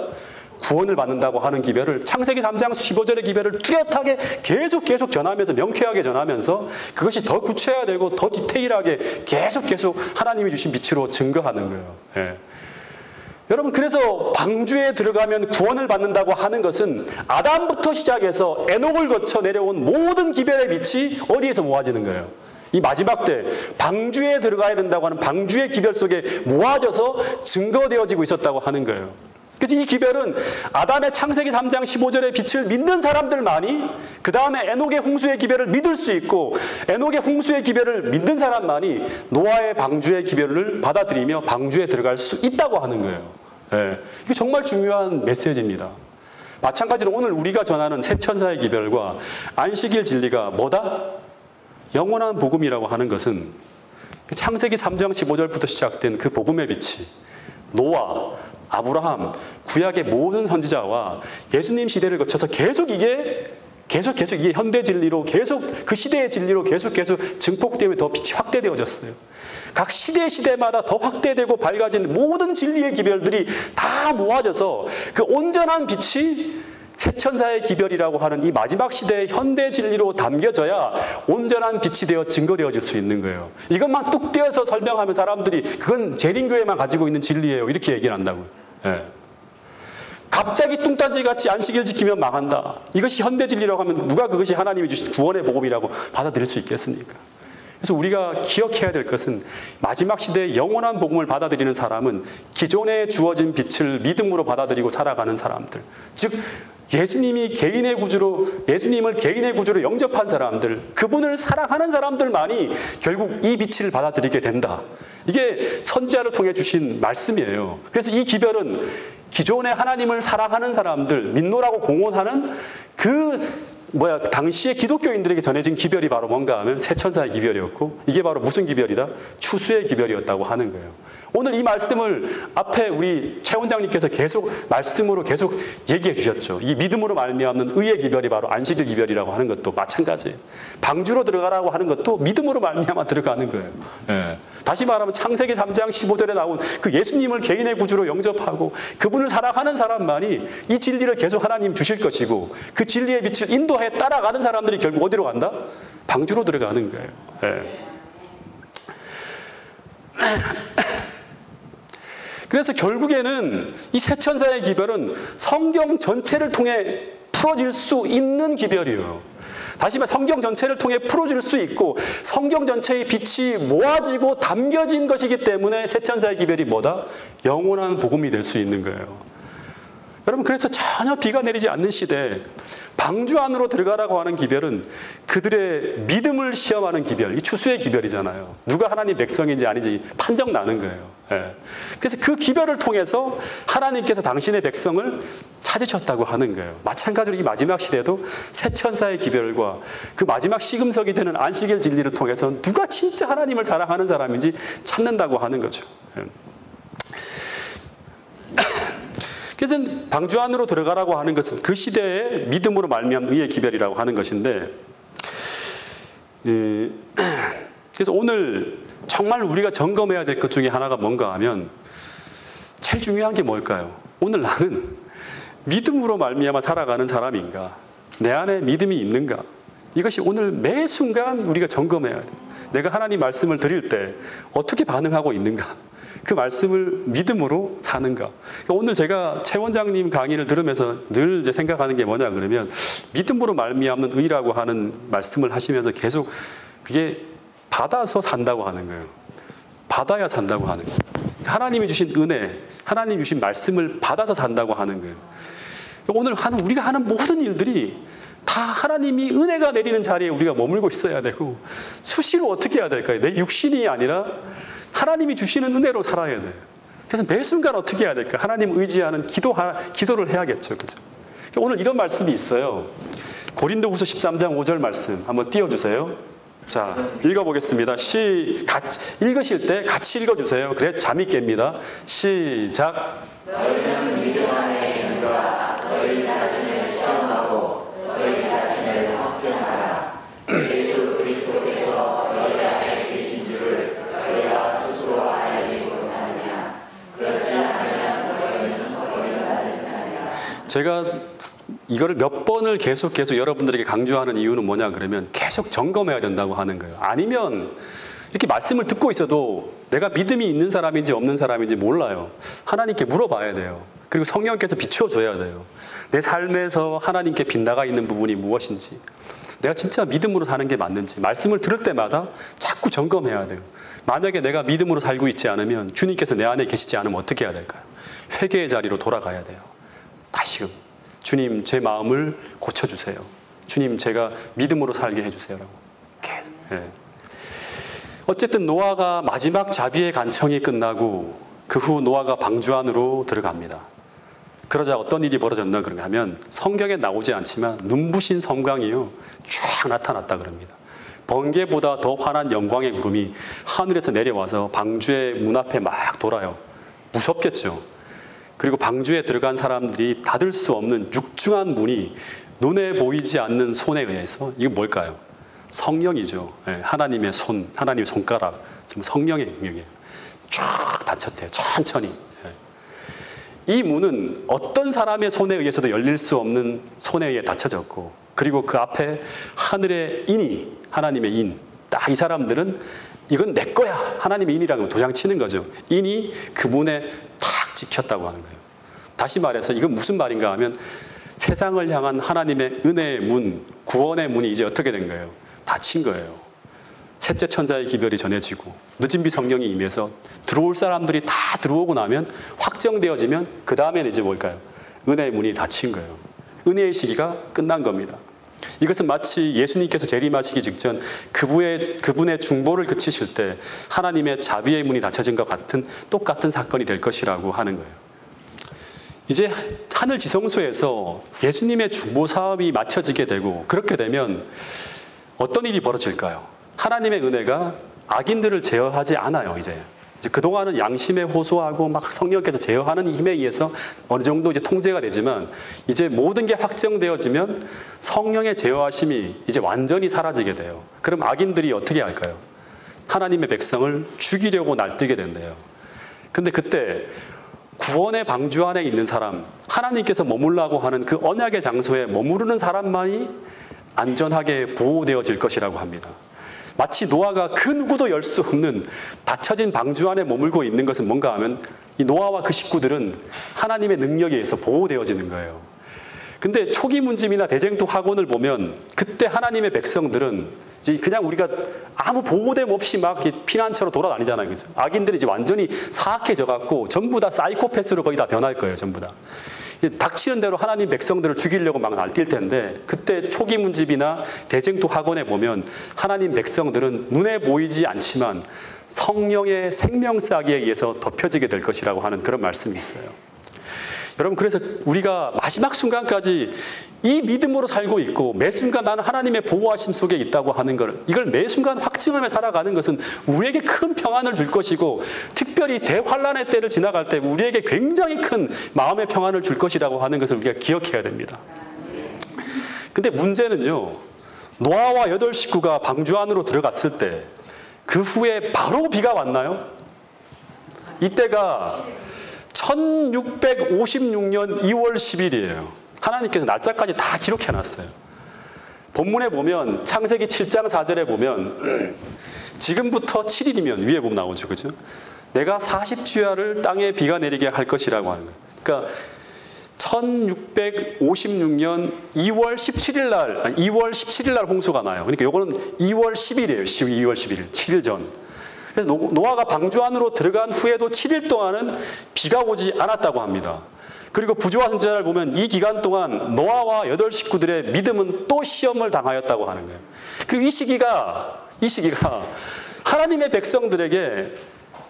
구원을 받는다고 하는 기별을 창세기 3장 15절의 기별을 뚜렷하게 계속 전하면서, 명쾌하게 전하면서 그것이 더 구체화되고 더 디테일하게 계속 하나님이 주신 빛으로 증거하는 거예요. 예. 여러분, 그래서 방주에 들어가면 구원을 받는다고 하는 것은 아담부터 시작해서 에녹을 거쳐 내려온 모든 기별의 빛이 어디에서 모아지는 거예요? 이 마지막 때 방주에 들어가야 된다고 하는 방주의 기별 속에 모아져서 증거되어지고 있었다고 하는 거예요. 그래서 이 기별은 아담의 창세기 3장 15절의 빛을 믿는 사람들만이, 그 다음에 에녹의 홍수의 기별을 믿을 수 있고, 에녹의 홍수의 기별을 믿는 사람만이 노아의 방주의 기별을 받아들이며 방주에 들어갈 수 있다고 하는 거예요. 예. 이게 정말 중요한 메시지입니다. 마찬가지로 오늘 우리가 전하는 새 천사의 기별과 안식일 진리가 뭐다? 영원한 복음이라고 하는 것은 창세기 3장 15절부터 시작된 그 복음의 빛이 노아, 아브라함, 구약의 모든 선지자와 예수님 시대를 거쳐서 계속 이게 현대 진리로 계속 그 시대의 진리로 계속 증폭되며 더 빛이 확대되어졌어요. 각 시대마다 더 확대되고 밝아진 모든 진리의 기별들이 다 모아져서 그 온전한 빛이 새천사의 기별이라고 하는 이 마지막 시대의 현대 진리로 담겨져야 온전한 빛이 되어 증거되어질 수 있는 거예요. 이것만 뚝 떼어서 설명하면 사람들이 그건 재림교회만 가지고 있는 진리예요, 이렇게 얘기를 한다고요. 예. 갑자기 뚱딴지같이 안식일 지키면 망한다. 이것이 현대 진리라고 하면 누가 그것이 하나님이 주신 구원의 복음이라고 받아들일 수 있겠습니까? 그래서 우리가 기억해야 될 것은 마지막 시대의 영원한 복음을 받아들이는 사람은 기존에 주어진 빛을 믿음으로 받아들이고 살아가는 사람들, 즉 예수님을 개인의 구주로 영접한 사람들, 그분을 사랑하는 사람들만이 결국 이 빛을 받아들이게 된다. 이게 선지자를 통해 주신 말씀이에요. 그래서 이 기별은 기존에 하나님을 사랑하는 사람들, 믿노라고 공언하는 당시에 기독교인들에게 전해진 기별이 바로 뭔가 하면 새천사의 기별이었고, 이게 바로 무슨 기별이다? 추수의 기별이었다고 하는 거예요. 오늘 이 말씀을 앞에 우리 최 원장님께서 말씀으로 계속 얘기해 주셨죠. 이 믿음으로 말미암는 의의 기별이 바로 안식일 기별이라고 하는 것도 마찬가지예요. 방주로 들어가라고 하는 것도 믿음으로 말미암아 들어가는 거예요. 예. 다시 말하면 창세기 3장 15절에 나온 그 예수님을 개인의 구주로 영접하고 그분을 사랑하는 사람만이 이 진리를 계속 하나님 주실 것이고, 그 진리의 빛을 인도해 따라가는 사람들이 결국 어디로 간다? 방주로 들어가는 거예요. 예. 그래서 결국에는 이 새천사의 기별은 성경 전체를 통해 풀어질 수 있는 기별이에요. 다시 말해 성경 전체를 통해 풀어질 수 있고 성경 전체의 빛이 모아지고 담겨진 것이기 때문에 새천사의 기별이 뭐다? 영원한 복음이 될 수 있는 거예요. 여러분, 그래서 전혀 비가 내리지 않는 시대에 방주 안으로 들어가라고 하는 기별은 그들의 믿음을 시험하는 기별, 이 추수의 기별이잖아요. 누가 하나님 백성인지 아닌지 판정 나는 거예요. 예. 그래서 그 기별을 통해서 하나님께서 당신의 백성을 찾으셨다고 하는 거예요. 마찬가지로 이 마지막 시대도 새 천사의 기별과 그 마지막 시금석이 되는 안식일 진리를 통해서 누가 진짜 하나님을 사랑하는 사람인지 찾는다고 하는 거죠. 예. 그래서 방주 안으로 들어가라고 하는 것은 그 시대의 믿음으로 말미암은 의의 기별이라고 하는 것인데, 그래서 오늘 정말 우리가 점검해야 될 것 중에 하나가 뭔가 하면, 제일 중요한 게 뭘까요? 오늘 나는 믿음으로 말미암아 살아가는 사람인가? 내 안에 믿음이 있는가? 이것이 오늘 매 순간 우리가 점검해야 돼요. 내가 하나님 말씀을 드릴 때 어떻게 반응하고 있는가? 그 말씀을 믿음으로 사는가? 오늘 제가 최 원장님 강의를 들으면서 늘 이제 생각하는 게 뭐냐 그러면, 믿음으로 말미암는 의라고 하는 말씀을 하시면서 계속 그게 받아서 산다고 하는 거예요. 받아야 산다고 하는 거예요. 하나님이 주신 은혜, 하나님이 주신 말씀을 받아서 산다고 하는 거예요. 오늘 우리가 하는 모든 일들이 다 하나님이 은혜가 내리는 자리에 우리가 머물고 있어야 되고, 수시로 어떻게 해야 될까요? 내 육신이 아니라 하나님이 주시는 은혜로 살아야 돼요. 그래서 매 순간 어떻게 해야 될까? 하나님 의지하는 기도를 해야겠죠. 그죠? 오늘 이런 말씀이 있어요. 고린도후서 13장 5절 말씀 한번 띄워주세요. 자, 읽어보겠습니다. 읽으실 때 같이 읽어주세요. 그래 잠이 깹니다. 시작. 너희는 믿음 안에 있는가? 너희 자신을 시험하고 너희 자신을 확증하라. 예수 그리스도께서 너희 안에 계신 줄을 너희가 스스로 알지 못하느냐? 그렇지 않으면 너희는 버림받은 자냐? 제가 이거를 몇 번을 계속 여러분들에게 강조하는 이유는 뭐냐 그러면, 계속 점검해야 된다고 하는 거예요. 아니면 이렇게 말씀을 듣고 있어도 내가 믿음이 있는 사람인지 없는 사람인지 몰라요. 하나님께 물어봐야 돼요. 그리고 성령께서 비추어줘야 돼요. 내 삶에서 하나님께 빗나가 있는 부분이 무엇인지, 내가 진짜 믿음으로 사는 게 맞는지 말씀을 들을 때마다 자꾸 점검해야 돼요. 만약에 내가 믿음으로 살고 있지 않으면 주님께서 내 안에 계시지 않으면 어떻게 해야 될까요? 회개의 자리로 돌아가야 돼요. 다시금 주님, 제 마음을 고쳐주세요. 주님, 제가 믿음으로 살게 해주세요라고. 예. 어쨌든 노아가 마지막 자비의 간청이 끝나고 그 후 노아가 방주 안으로 들어갑니다. 그러자 어떤 일이 벌어졌나 그런가 하면, 성경에 나오지 않지만 눈부신 섬광이요 쫙 나타났다 그럽니다. 번개보다 더 환한 영광의 구름이 하늘에서 내려와서 방주의 문 앞에 막 돌아요. 무섭겠죠. 그리고 방주에 들어간 사람들이 닫을 수 없는 육중한 문이 눈에 보이지 않는 손에 의해서, 이거 뭘까요? 성령이죠. 하나님의 손, 하나님의 손가락, 지금 성령의 능력이에요. 쫙 닫혔대요. 천천히. 이 문은 어떤 사람의 손에 의해서도 열릴 수 없는 손에 의해 닫혀졌고, 그리고 그 앞에 하늘의 인이, 하나님의 인, 딱 이 사람들은 이건 내 거야, 하나님의 인이라고 도장 치는 거죠. 인이 그 문에 탁 찍혔다고 하는 거예요. 다시 말해서 이건 무슨 말인가 하면, 세상을 향한 하나님의 은혜의 문, 구원의 문이 이제 어떻게 된 거예요? 닫힌 거예요. 셋째 천사의 기별이 전해지고 늦은 비 성령이 임해서 들어올 사람들이 다 들어오고 나면, 확정되어지면 그 다음에는 이제 뭘까요? 은혜의 문이 닫힌 거예요. 은혜의 시기가 끝난 겁니다. 이것은 마치 예수님께서 재림하시기 직전 그분의 중보를 그치실 때 하나님의 자비의 문이 닫혀진 것 같은 똑같은 사건이 될 것이라고 하는 거예요. 이제 하늘 지성소에서 예수님의 중보 사업이 마쳐지게 되고, 그렇게 되면 어떤 일이 벌어질까요? 하나님의 은혜가 악인들을 제어하지 않아요. 이제 그동안은 양심에 호소하고 막 성령께서 제어하는 힘에 의해서 어느 정도 이제 통제가 되지만, 이제 모든 게 확정되어지면 성령의 제어하심이 이제 완전히 사라지게 돼요. 그럼 악인들이 어떻게 할까요? 하나님의 백성을 죽이려고 날뛰게 된대요. 근데 그때 구원의 방주 안에 있는 사람, 하나님께서 머물라고 하는 그 언약의 장소에 머무르는 사람만이 안전하게 보호되어질 것이라고 합니다. 마치 노아가 그 누구도 열 수 없는 닫혀진 방주 안에 머물고 있는 것은 뭔가 하면, 이 노아와 그 식구들은 하나님의 능력에 의해서 보호되어지는 거예요. 근데 초기 문짐이나 대쟁투 학원을 보면, 그때 하나님의 백성들은 그냥 우리가 아무 보호됨 없이 막 피난처로 돌아다니잖아요. 그죠? 악인들이 이제 완전히 사악해져 갖고 전부 다 사이코패스로 거의 다 변할 거예요. 전부 다. 닥치는 대로 하나님 백성들을 죽이려고 막 날뛸 텐데, 그때 초기 문집이나 대쟁투 학원에 보면 하나님 백성들은 눈에 보이지 않지만 성령의 생명사기에 의해서 덮여지게 될 것이라고 하는 그런 말씀이 있어요. 여러분, 그래서 우리가 마지막 순간까지 이 믿음으로 살고 있고 매 순간 나는 하나님의 보호하심 속에 있다고 하는 걸, 이걸 매 순간 확증하며 살아가는 것은 우리에게 큰 평안을 줄 것이고, 특별히 대환란의 때를 지나갈 때 우리에게 굉장히 큰 마음의 평안을 줄 것이라고 하는 것을 우리가 기억해야 됩니다. 근데 문제는요, 노아와 8 식구가 방주 안으로 들어갔을 때 그 후에 바로 비가 왔나요? 이때가 1656년 2월 10일이에요. 하나님께서 날짜까지 다 기록해놨어요. 본문에 보면 창세기 7장 4절에 보면 지금부터 7일이면 위에 보면 나오죠. 그죠? 내가 40주야를 땅에 비가 내리게 할 것이라고 하는 거예요. 그러니까 1656년 2월 17일 날, 아니 2월 17일 날 홍수가 나요. 그러니까 요거는 2월 10일이에요. 2월 11일. 7일 전. 그래서 노아가 방주 안으로 들어간 후에도 7일 동안은 비가 오지 않았다고 합니다. 그리고 부조와 선지자를 보면 이 기간 동안 노아와 8 식구들의 믿음은 또 시험을 당하였다고 하는 거예요. 그리고 이 시기가 하나님의 백성들에게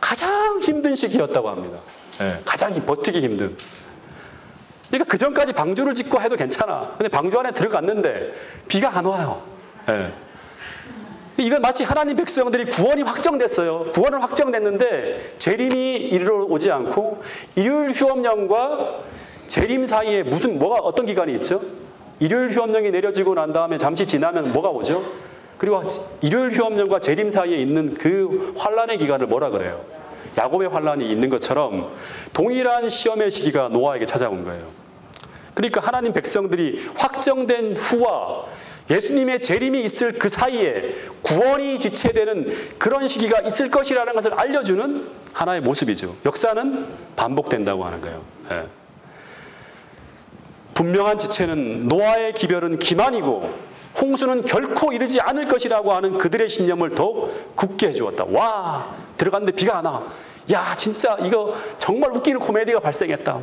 가장 힘든 시기였다고 합니다. 네, 가장 버티기 힘든. 그러니까 그 전까지 방주를 짓고 해도 괜찮아. 근데 방주 안에 들어갔는데 비가 안 와요. 네. 이건 마치 하나님 백성들이 구원이 확정됐어요. 구원은 확정됐는데 재림이 이르러 오지 않고, 일요일 휴업령과 재림 사이에 어떤 기간이 있죠? 일요일 휴업령이 내려지고 난 다음에 잠시 지나면 뭐가 오죠? 그리고 일요일 휴업령과 재림 사이에 있는 그 환란의 기간을 뭐라 그래요? 야곱의 환란이 있는 것처럼 동일한 시험의 시기가 노아에게 찾아온 거예요. 그러니까 하나님 백성들이 확정된 후와 예수님의 재림이 있을 그 사이에 구원이 지체되는 그런 시기가 있을 것이라는 것을 알려주는 하나의 모습이죠. 역사는 반복된다고 하는 거예요. 네. 분명한 지체는 노아의 기별은 기만이고 홍수는 결코 이르지 않을 것이라고 하는 그들의 신념을 더욱 굳게 해주었다. 와, 들어갔는데 비가 안 와. 야, 진짜 이거 정말 웃기는 코미디가 발생했다.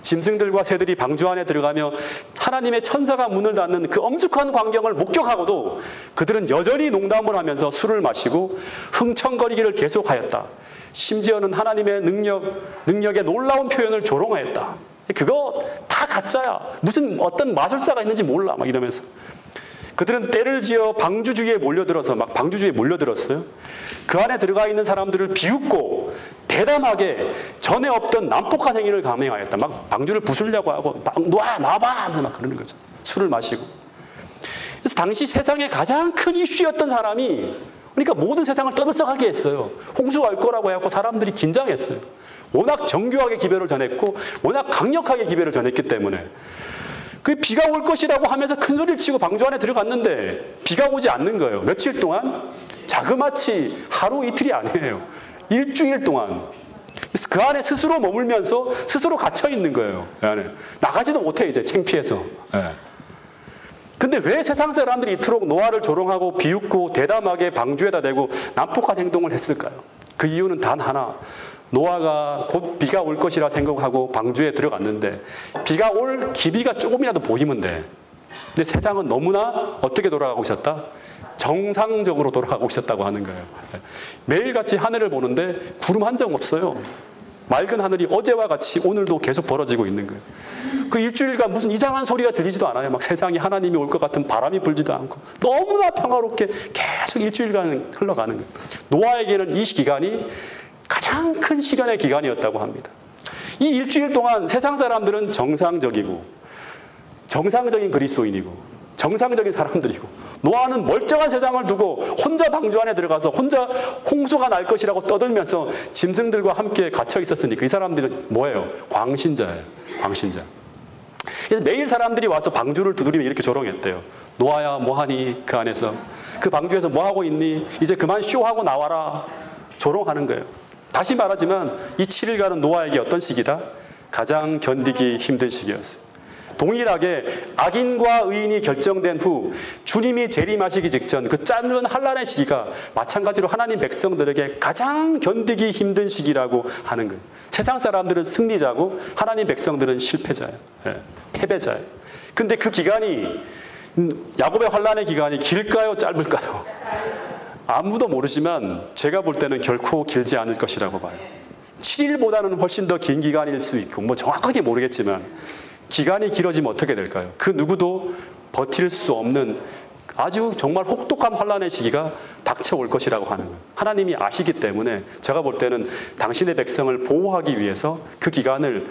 짐승들과 새들이 방주 안에 들어가며 하나님의 천사가 문을 닫는 그 엄숙한 광경을 목격하고도 그들은 여전히 농담을 하면서 술을 마시고 흥청거리기를 계속하였다. 심지어는 하나님의 능력의 놀라운 표현을 조롱하였다. 그거 다 가짜야. 무슨 어떤 마술사가 있는지 몰라. 막 이러면서. 그들은 때를 지어 방주주의에 몰려들었어요. 그 안에 들어가 있는 사람들을 비웃고 대담하게 전에 없던 난폭한 행위를 감행하였다. 막 방주를 부수려고 하고 나와봐! 막 그러는 거죠. 술을 마시고. 그래서 당시 세상에 가장 큰 이슈였던 사람이, 그러니까 모든 세상을 떠들썩하게 했어요. 홍수가 올 거라고 해갖고 사람들이 긴장했어요. 워낙 정교하게 기별을 전했고 워낙 강력하게 기별을 전했기 때문에. 그 비가 올 것이라고 하면서 큰 소리를 치고 방주 안에 들어갔는데 비가 오지 않는 거예요. 며칠 동안? 자그마치 하루 이틀이 아니에요. 일주일 동안. 그래서 그 안에 스스로 머물면서 스스로 갇혀 있는 거예요. 그 안에. 나가지도 못해, 이제 창피해서. 네. 근데 왜 세상 사람들이 이토록 노아를 조롱하고 비웃고 대담하게 방주에다 대고 난폭한 행동을 했을까요? 그 이유는 단 하나. 노아가 곧 비가 올 것이라 생각하고 방주에 들어갔는데 비가 올 기미가 조금이라도 보이면 돼. 근데 세상은 너무나 어떻게 돌아가고 있었다? 정상적으로 돌아가고 있었다고 하는 거예요. 매일같이 하늘을 보는데 구름 한 점 없어요. 맑은 하늘이 어제와 같이 오늘도 계속 벌어지고 있는 거예요. 그 일주일간 무슨 이상한 소리가 들리지도 않아요. 막 세상에 하나님이 올 것 같은 바람이 불지도 않고 너무나 평화롭게 계속 일주일간 흘러가는 거예요. 노아에게는 이 기간이 가장 큰 시련의 기간이었다고 합니다. 이 일주일 동안 세상 사람들은 정상적이고 정상적인 그리스도인이고 정상적인 사람들이고, 노아는 멀쩡한 세상을 두고 혼자 방주 안에 들어가서 혼자 홍수가 날 것이라고 떠들면서 짐승들과 함께 갇혀 있었으니까 이 사람들은 뭐예요? 광신자예요. 광신자. 그래서 매일 사람들이 와서 방주를 두드리며 이렇게 조롱했대요. 노아야 뭐하니 그 안에서. 그 방주에서 뭐하고 있니? 이제 그만 쇼하고 나와라. 조롱하는 거예요. 다시 말하지만 이 7일간은 노아에게 어떤 시기다? 가장 견디기 힘든 시기였어요. 동일하게 악인과 의인이 결정된 후 주님이 재림하시기 직전 그 짧은 환난의 시기가 마찬가지로 하나님 백성들에게 가장 견디기 힘든 시기라고 하는 거예요. 세상 사람들은 승리자고 하나님 백성들은 실패자예요. 패배자예요. 근데 그 기간이 야곱의 환난의 기간이 길까요? 짧을까요? 아무도 모르지만 제가 볼 때는 결코 길지 않을 것이라고 봐요. 7일보다는 훨씬 더 긴 기간일 수 있고 뭐 정확하게 모르겠지만 기간이 길어지면 어떻게 될까요? 그 누구도 버틸 수 없는 아주 정말 혹독한 환난의 시기가 닥쳐올 것이라고 하는 거예요. 하나님이 아시기 때문에 제가 볼 때는 당신의 백성을 보호하기 위해서 그 기간을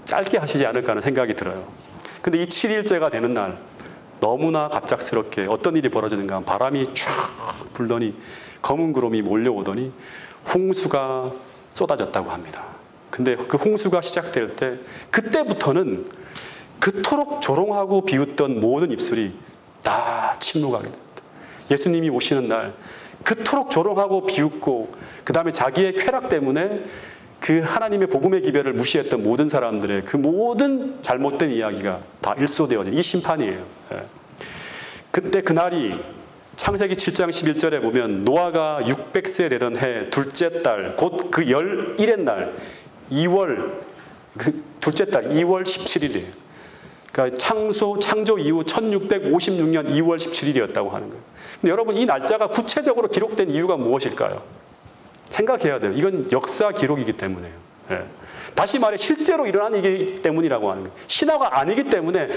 짧게 하시지 않을까 하는 생각이 들어요. 근데 이 7일째가 되는 날 너무나 갑작스럽게 어떤 일이 벌어지는가 하면 바람이 쫙 불더니 검은 구름이 몰려오더니 홍수가 쏟아졌다고 합니다. 근데 그 홍수가 시작될 때 그때부터는 그토록 조롱하고 비웃던 모든 입술이 다 침묵하게 됩니다. 예수님이 오시는 날 그토록 조롱하고 비웃고 그 다음에 자기의 쾌락 때문에 그 하나님의 복음의 기별을 무시했던 모든 사람들의 그 모든 잘못된 이야기가 다 일소되어진 이 심판이에요. 그때 그날이 창세기 7장 11절에 보면 노아가 600세 되던 해 둘째 달 곧 그 11의 날 2월 둘째 달 2월 17일이에요. 그러니까 창조 이후 1656년 2월 17일이었다고 하는 거예요. 근데 여러분 이 날짜가 구체적으로 기록된 이유가 무엇일까요? 생각해야 돼요. 이건 역사 기록이기 때문에요. 다시 말해 실제로 일어난 일이기 때문이라고 하는 거예요. 신화가 아니기 때문에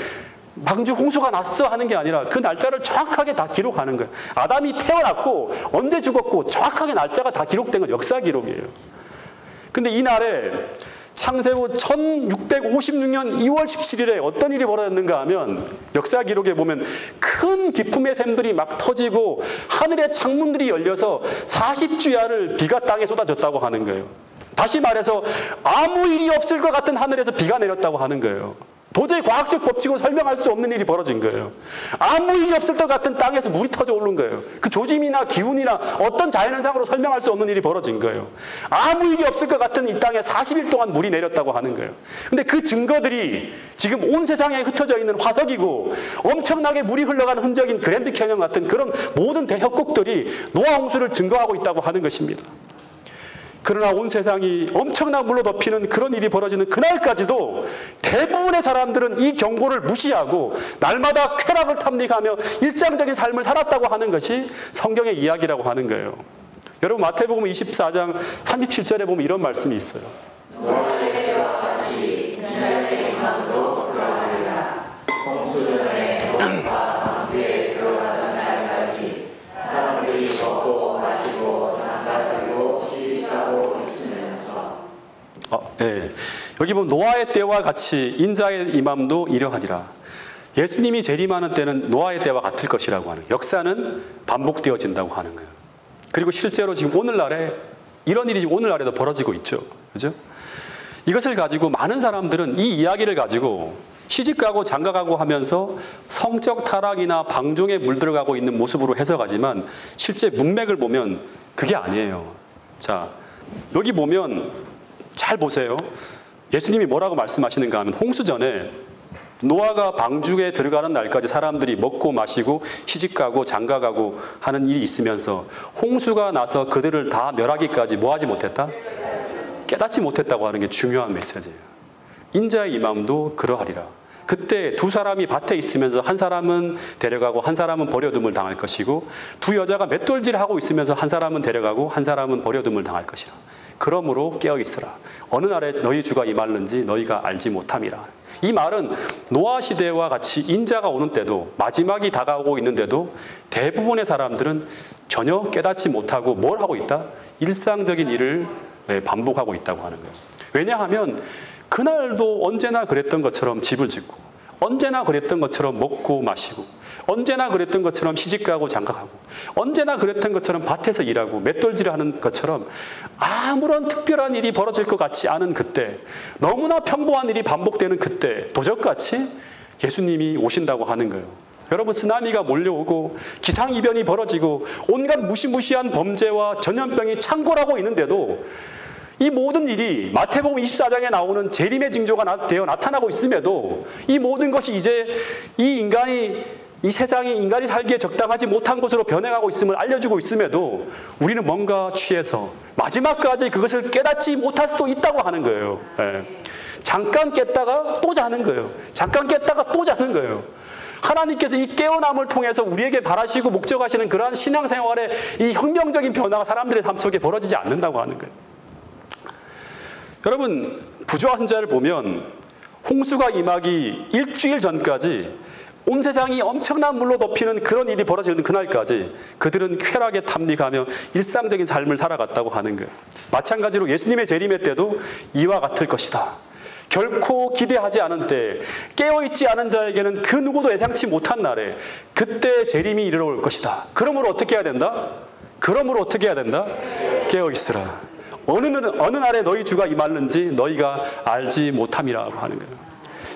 방주 홍수가 났어 하는 게 아니라 그 날짜를 정확하게 다 기록하는 거예요. 아담이 태어났고 언제 죽었고 정확하게 날짜가 다 기록된 건 역사 기록이에요. 근데 이 날에 창세후 1656년 2월 17일에 어떤 일이 벌어졌는가 하면 역사 기록에 보면 큰 기품의 샘들이 막 터지고 하늘의 창문들이 열려서 40주야를 비가 땅에 쏟아졌다고 하는 거예요. 다시 말해서 아무 일이 없을 것 같은 하늘에서 비가 내렸다고 하는 거예요. 도저히 과학적 법칙으로 설명할 수 없는 일이 벌어진 거예요. 아무 일이 없을 것 같은 땅에서 물이 터져 오른 거예요. 그 조짐이나 기운이나 어떤 자연현상으로 설명할 수 없는 일이 벌어진 거예요. 아무 일이 없을 것 같은 이 땅에 40일 동안 물이 내렸다고 하는 거예요. 근데 그 증거들이 지금 온 세상에 흩어져 있는 화석이고 엄청나게 물이 흘러가는 흔적인 그랜드 캐년 같은 그런 모든 대협곡들이 노아 홍수를 증거하고 있다고 하는 것입니다. 그러나 온 세상이 엄청난 물로 덮이는 그런 일이 벌어지는 그날까지도 대부분의 사람들은 이 경고를 무시하고 날마다 쾌락을 탐닉하며 일상적인 삶을 살았다고 하는 것이 성경의 이야기라고 하는 거예요. 여러분 마태복음 24장 37절에 보면 이런 말씀이 있어요. 여기 보면 노아의 때와 같이 인자의 임함도 이러하니라. 예수님이 재림하는 때는 노아의 때와 같을 것이라고 하는 거예요. 역사는 반복되어진다고 하는 거예요. 그리고 실제로 지금 오늘날에 이런 일이 지금 오늘날에도 벌어지고 있죠. 그죠? 이것을 가지고 많은 사람들은 이 이야기를 가지고 시집가고 장가가고 하면서 성적 타락이나 방종에 물들어가고 있는 모습으로 해석하지만 실제 문맥을 보면 그게 아니에요. 자, 여기 보면 잘 보세요. 예수님이 뭐라고 말씀하시는가 하면 홍수 전에 노아가 방주에 들어가는 날까지 사람들이 먹고 마시고 시집가고 장가가고 하는 일이 있으면서 홍수가 나서 그들을 다 멸하기까지 뭐하지 못했다? 깨닫지 못했다고 하는 게 중요한 메시지예요. 인자의 임함도 그러하리라. 그때 두 사람이 밭에 있으면서 한 사람은 데려가고 한 사람은 버려둠을 당할 것이고 두 여자가 맷돌질하고 있으면서 한 사람은 데려가고 한 사람은 버려둠을 당할 것이라. 그러므로 깨어있으라. 어느 날에 너희 주가 임하는지 너희가 알지 못함이라. 이 말은 노아 시대와 같이 인자가 오는 때도 마지막이 다가오고 있는데도 대부분의 사람들은 전혀 깨닫지 못하고 뭘 하고 있다? 일상적인 일을 반복하고 있다고 하는 거예요. 왜냐하면 그날도 언제나 그랬던 것처럼 집을 짓고 언제나 그랬던 것처럼 먹고 마시고 언제나 그랬던 것처럼 시집가고 장가가고 언제나 그랬던 것처럼 밭에서 일하고 맷돌질하는 것처럼 아무런 특별한 일이 벌어질 것 같지 않은 그때 너무나 평범한 일이 반복되는 그때 도적같이 예수님이 오신다고 하는 거예요. 여러분 쓰나미가 몰려오고 기상이변이 벌어지고 온갖 무시무시한 범죄와 전염병이 창궐하고 있는데도 이 모든 일이 마태복음 24장에 나오는 재림의 징조가 되어 나타나고 있음에도 이 모든 것이 이제 이 세상이 인간이 살기에 적당하지 못한 곳으로 변해가고 있음을 알려주고 있음에도 우리는 뭔가 취해서 마지막까지 그것을 깨닫지 못할 수도 있다고 하는 거예요. 예. 잠깐 깼다가 또 자는 거예요. 잠깐 깼다가 또 자는 거예요. 하나님께서 이 깨어남을 통해서 우리에게 바라시고 목적하시는 그러한 신앙생활의 이 혁명적인 변화가 사람들의 삶 속에 벌어지지 않는다고 하는 거예요. 여러분, 부조와 선지자를 보면 홍수가 임하기 일주일 전까지 온 세상이 엄청난 물로 덮이는 그런 일이 벌어지는 그날까지 그들은 쾌락에 탐닉하며 일상적인 삶을 살아갔다고 하는 거예요. 마찬가지로 예수님의 재림의 때도 이와 같을 것이다. 결코 기대하지 않은 때, 깨어있지 않은 자에게는 그 누구도 예상치 못한 날에 그때 재림이 이르러 올 것이다. 그러므로 어떻게 해야 된다? 깨어있으라. 어느 날에 너희 주가 임하는지 너희가 알지 못함이라고 하는 거예요.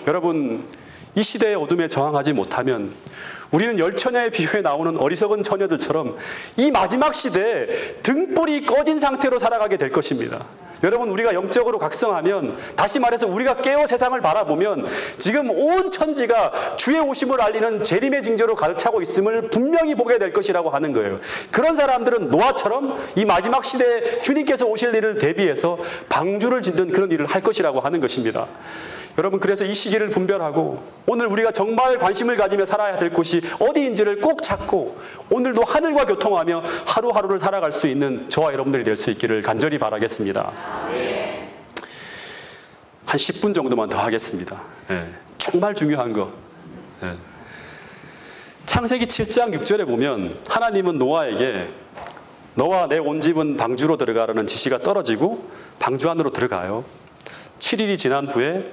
여러분, 이 시대의 어둠에 저항하지 못하면 우리는 열처녀의 비유에 나오는 어리석은 처녀들처럼 이 마지막 시대에 등불이 꺼진 상태로 살아가게 될 것입니다. 여러분, 우리가 영적으로 각성하면, 다시 말해서 우리가 깨어 세상을 바라보면 지금 온 천지가 주의 오심을 알리는 재림의 징조로 가득 차고 있음을 분명히 보게 될 것이라고 하는 거예요. 그런 사람들은 노아처럼 이 마지막 시대에 주님께서 오실 일을 대비해서 방주를 짓는 그런 일을 할 것이라고 하는 것입니다. 여러분, 그래서 이 시기를 분별하고 오늘 우리가 정말 관심을 가지며 살아야 될 곳이 어디인지를 꼭 찾고 오늘도 하늘과 교통하며 하루하루를 살아갈 수 있는 저와 여러분들이 될 수 있기를 간절히 바라겠습니다. 한 10분 정도만 더 하겠습니다. 정말 중요한 거. 창세기 7장 6절에 보면 하나님은 노아에게 너와 내 온 집은 방주로 들어가라는 지시가 떨어지고 방주 안으로 들어가요. 7일이 지난 후에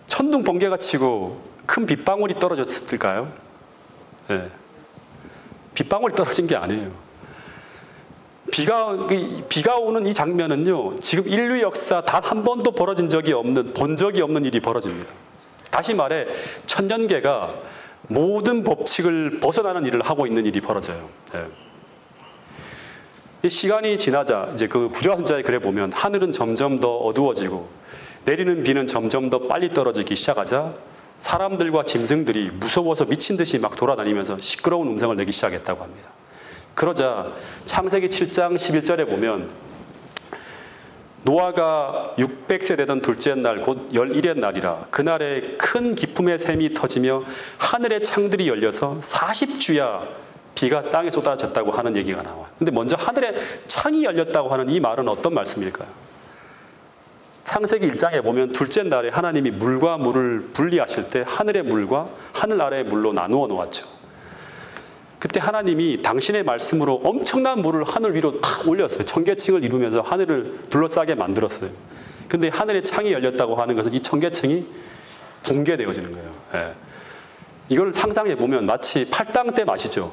천둥 번개가 치고 큰 빗방울이 떨어졌을까요? 빗방울이 떨어진 게 아니에요. 비가 오는 이 장면은요, 지금 인류 역사 단 한 번도 본 적이 없는 일이 벌어집니다. 다시 말해, 천년계가 모든 법칙을 벗어나는 일을 하고 있는 일이 벌어져요. 이 시간이 지나자 이제 그 부조와 선지자의 글에 보면 하늘은 점점 더 어두워지고 내리는 비는 점점 더 빨리 떨어지기 시작하자 사람들과 짐승들이 무서워서 미친 듯이 막 돌아다니면서 시끄러운 음성을 내기 시작했다고 합니다. 그러자 창세기 7장 11절에 보면 노아가 600세 되던 둘째 날 곧 11의 날이라 그날에 큰 기품의 샘이 터지며 하늘의 창들이 열려서 40주야 비가 땅에 쏟아졌다고 하는 얘기가 나와요. 근데 먼저 하늘의 창이 열렸다고 하는 이 말은 어떤 말씀일까요? 창세기 1장에 보면 둘째 날에 하나님이 물과 물을 분리하실 때 하늘의 물과 하늘 아래의 물로 나누어 놓았죠. 그때 하나님이 당신의 말씀으로 엄청난 물을 하늘 위로 탁 올렸어요. 청계층을 이루면서 하늘을 둘러싸게 만들었어요. 근데 하늘의 창이 열렸다고 하는 것은 이 청계층이 붕괴되어지는 거예요. 이걸 상상해 보면 마치 팔당댐 아시죠?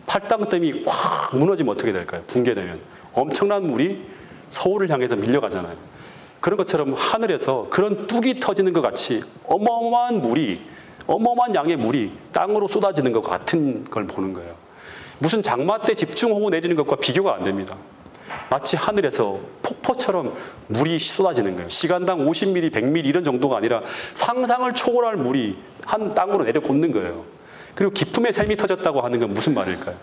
팔당댐이 꽉 무너지면 어떻게 될까요? 붕괴되면 엄청난 물이 서울을 향해서 밀려가잖아요. 그런 것처럼 하늘에서 그런 뚝이 터지는 것 같이 어마어마한 양의 물이 땅으로 쏟아지는 것 같은 걸 보는 거예요. 무슨 장마 때 집중호우 내리는 것과 비교가 안 됩니다. 마치 하늘에서 폭포처럼 물이 쏟아지는 거예요. 시간당 50mm, 100mm 이런 정도가 아니라 상상을 초월할 물이 한 땅으로 내려꽂는 거예요. 그리고 기품의 샘이 터졌다고 하는 건 무슨 말일까요?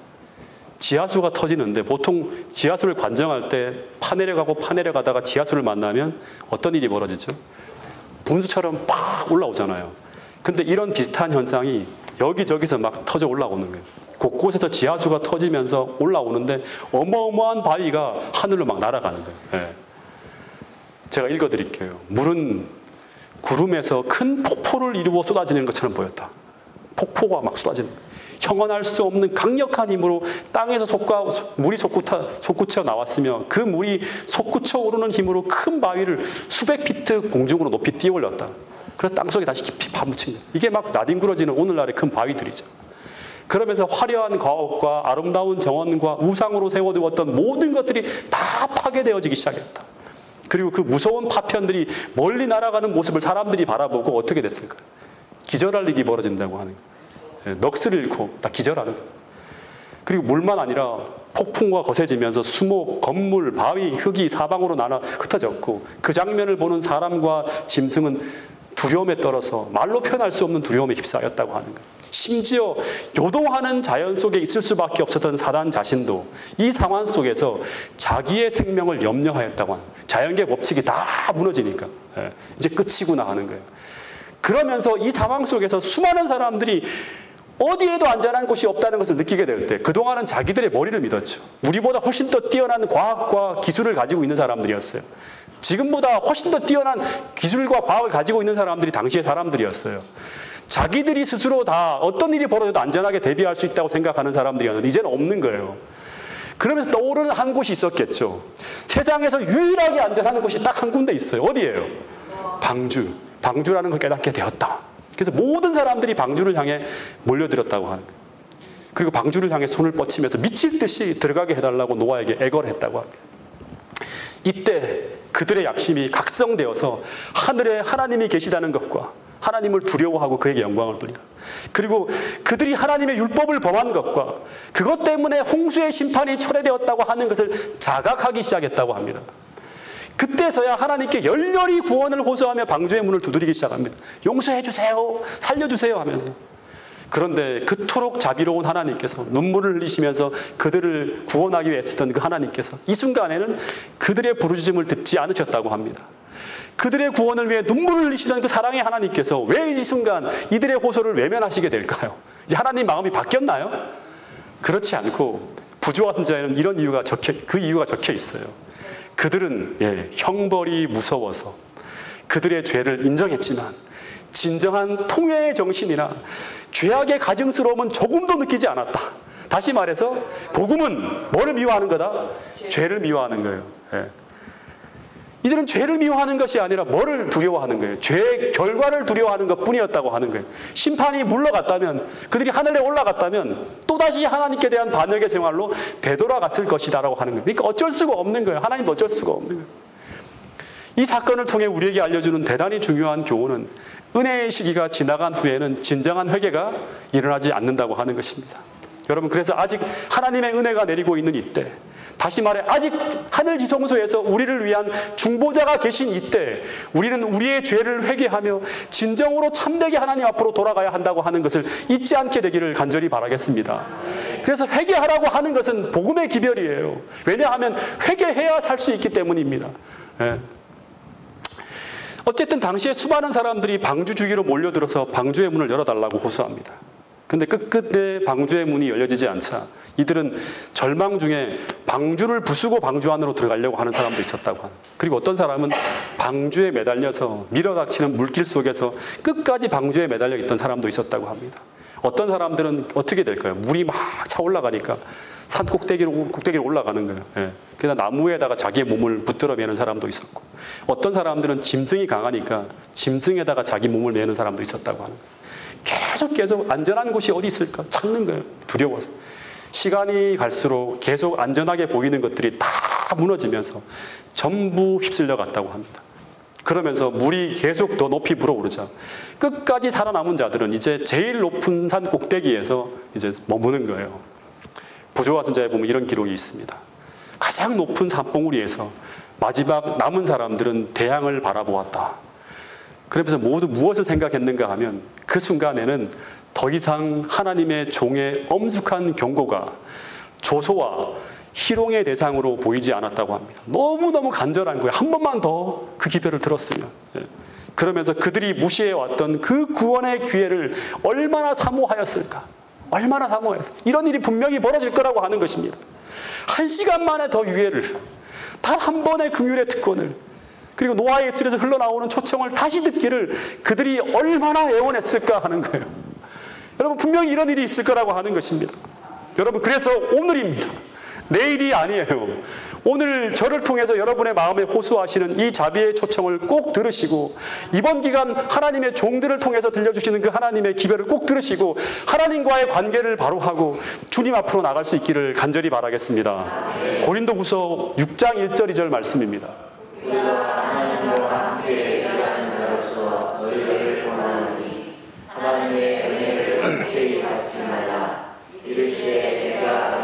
지하수가 터지는데 보통 지하수를 관정할 때 파 내려가다가 지하수를 만나면 어떤 일이 벌어지죠? 분수처럼 팍 올라오잖아요. 근데 이런 비슷한 현상이 여기저기서 막 터져 올라오는 거예요. 곳곳에서 지하수가 터지면서 올라오는데 어마어마한 바위가 하늘로 막 날아가는 거예요. 제가 읽어드릴게요. 물은 구름에서 큰 폭포를 이루어 쏟아지는 것처럼 보였다. 폭포가 막 쏟아지는 거예요. 형언할 수 없는 강력한 힘으로 땅에서 물이 솟구쳐 나왔으며 그 물이 솟구쳐 오르는 힘으로 큰 바위를 수백 피트 공중으로 높이 띄어 올렸다. 그래서 땅속에 다시 깊이 파묻힌 거예요. 이게 막 나뒹굴어지는 오늘날의 큰 바위들이죠. 그러면서 화려한 과업과 아름다운 정원과 우상으로 세워두었던 모든 것들이 다 파괴되어지기 시작했다. 그리고 그 무서운 파편들이 멀리 날아가는 모습을 사람들이 바라보고 어떻게 됐을까요? 기절할 일이 벌어진다고 하는 거예요. 넋을 잃고 다 기절하는 거예요. 그리고 물만 아니라 폭풍과 거세지면서 수목, 건물, 바위, 흙이 사방으로 나눠 흩어졌고 그 장면을 보는 사람과 짐승은 두려움에 떨어서 말로 표현할 수 없는 두려움에 휩싸였다고 하는 거예요. 심지어 요동하는 자연 속에 있을 수밖에 없었던 사단 자신도 이 상황 속에서 자기의 생명을 염려하였다고 하는 거예요. 자연계 법칙이 다 무너지니까 이제 끝이구나 하는 거예요. 그러면서 이 상황 속에서 수많은 사람들이 어디에도 안전한 곳이 없다는 것을 느끼게 될 때 그동안은 자기들의 머리를 믿었죠. 우리보다 훨씬 더 뛰어난 과학과 기술을 가지고 있는 사람들이었어요. 지금보다 훨씬 더 뛰어난 기술과 과학을 가지고 있는 사람들이 당시의 사람들이었어요. 자기들이 스스로 다 어떤 일이 벌어져도 안전하게 대비할 수 있다고 생각하는 사람들이었는데 이제는 없는 거예요. 그러면서 떠오르는 한 곳이 있었겠죠. 세상에서 유일하게 안전한 곳이 딱 한 군데 있어요. 어디예요? 방주. 방주라는 걸 깨닫게 되었다. 그래서 모든 사람들이 방주를 향해 몰려들었다고 하는 거예요. 그리고 방주를 향해 손을 뻗치면서 미칠 듯이 들어가게 해달라고 노아에게 애걸을 했다고 합니다. 이때 그들의 약심이 각성되어서 하늘에 하나님이 계시다는 것과 하나님을 두려워하고 그에게 영광을 돌리라. 그리고 그들이 하나님의 율법을 범한 것과 그것 때문에 홍수의 심판이 초래되었다고 하는 것을 자각하기 시작했다고 합니다. 그때서야 하나님께 열렬히 구원을 호소하며 방주의 문을 두드리기 시작합니다. 용서해 주세요. 살려주세요 하면서. 그런데 그토록 자비로운 하나님께서 눈물을 흘리시면서 그들을 구원하기 위해 애쓰던 그 하나님께서 이 순간에는 그들의 부르짖음을 듣지 않으셨다고 합니다. 그들의 구원을 위해 눈물을 흘리시던 그 사랑의 하나님께서 왜 이 순간 이들의 호소를 외면하시게 될까요? 이제 하나님 마음이 바뀌었나요? 그렇지 않고 부조와 선지자에는 이런 이유가 적혀 있어요. 그들은 형벌이 무서워서 그들의 죄를 인정했지만 진정한 통회의 정신이나 죄악의 가증스러움은 조금도 느끼지 않았다. 다시 말해서 복음은 뭐를 미워하는 거다? 죄를 미워하는 거예요. 이들은 죄를 미워하는 것이 아니라 뭐를 두려워하는 거예요? 죄의 결과를 두려워하는 것뿐이었다고 하는 거예요. 심판이 물러갔다면, 그들이 하늘에 올라갔다면 또다시 하나님께 대한 반역의 생활로 되돌아갔을 것이다라고 하는 거예요. 그러니까 어쩔 수가 없는 거예요. 하나님도 어쩔 수가 없는 거예요. 이 사건을 통해 우리에게 알려주는 대단히 중요한 교훈은 은혜의 시기가 지나간 후에는 진정한 회개가 일어나지 않는다고 하는 것입니다. 여러분, 그래서 아직 하나님의 은혜가 내리고 있는 이때, 다시 말해 아직 하늘 지성소에서 우리를 위한 중보자가 계신 이때 우리는 우리의 죄를 회개하며 진정으로 참되게 하나님 앞으로 돌아가야 한다고 하는 것을 잊지 않게 되기를 간절히 바라겠습니다. 그래서 회개하라고 하는 것은 복음의 기별이에요. 왜냐하면 회개해야 살 수 있기 때문입니다. 어쨌든 당시에 수많은 사람들이 방주 주기로 몰려들어서 방주의 문을 열어달라고 호소합니다. 근데 끝끝내 방주의 문이 열려지지 않자 이들은 절망 중에 방주를 부수고 방주 안으로 들어가려고 하는 사람도 있었다고 하는. 그리고 어떤 사람은 방주에 매달려서 밀어닥치는 물길 속에서 끝까지 방주에 매달려 있던 사람도 있었다고 합니다. 어떤 사람들은 어떻게 될까요? 물이 막 차 올라가니까 산 꼭대기로 올라가는 거예요. 그래서 나무에다가 자기의 몸을 붙들어 매는 사람도 있었고, 어떤 사람들은 짐승이 강하니까 짐승에다가 자기 몸을 매는 사람도 있었다고 하는 거예요. 계속 안전한 곳이 어디 있을까 찾는 거예요. 두려워서. 시간이 갈수록 계속 안전하게 보이는 것들이 다 무너지면서 전부 휩쓸려 갔다고 합니다. 그러면서 물이 계속 더 높이 불어오르자 끝까지 살아남은 자들은 이제 제일 높은 산 꼭대기에서 이제 머무는 거예요. 부조와 선지자에 보면 이런 기록이 있습니다. 가장 높은 산봉우리에서 마지막 남은 사람들은 대양을 바라보았다. 그러면서 모두 무엇을 생각했는가 하면 그 순간에는 더 이상 하나님의 종의 엄숙한 경고가 조소와 희롱의 대상으로 보이지 않았다고 합니다. 너무너무 간절한 거예요. 한 번만 더 그 기별을 들었으면. 그러면서 그들이 무시해왔던 그 구원의 기회를 얼마나 사모하였을까. 얼마나 사모했어. 이런 일이 분명히 벌어질 거라고 하는 것입니다. 1시간 만에 더 유예를, 단 한 번의 긍휼의 특권을, 그리고 노아의 입술에서 흘러나오는 초청을 다시 듣기를 그들이 얼마나 애원했을까 하는 거예요. 여러분, 분명히 이런 일이 있을 거라고 하는 것입니다. 여러분, 그래서 오늘입니다. 내일이 아니에요. 오늘 저를 통해서 여러분의 마음에 호소하시는 이 자비의 초청을 꼭 들으시고, 이번 기간 하나님의 종들을 통해서 들려주시는 그 하나님의 기별을 꼭 들으시고 하나님과의 관계를 바로 하고 주님 앞으로 나갈 수 있기를 간절히 바라겠습니다. 고린도후서 6장 1절 2절 말씀입니다. 하나님과 함께 일하는 자로서 너희를 권하노니 하나님의 은혜를 함께 받지 말라. 이르시되 내가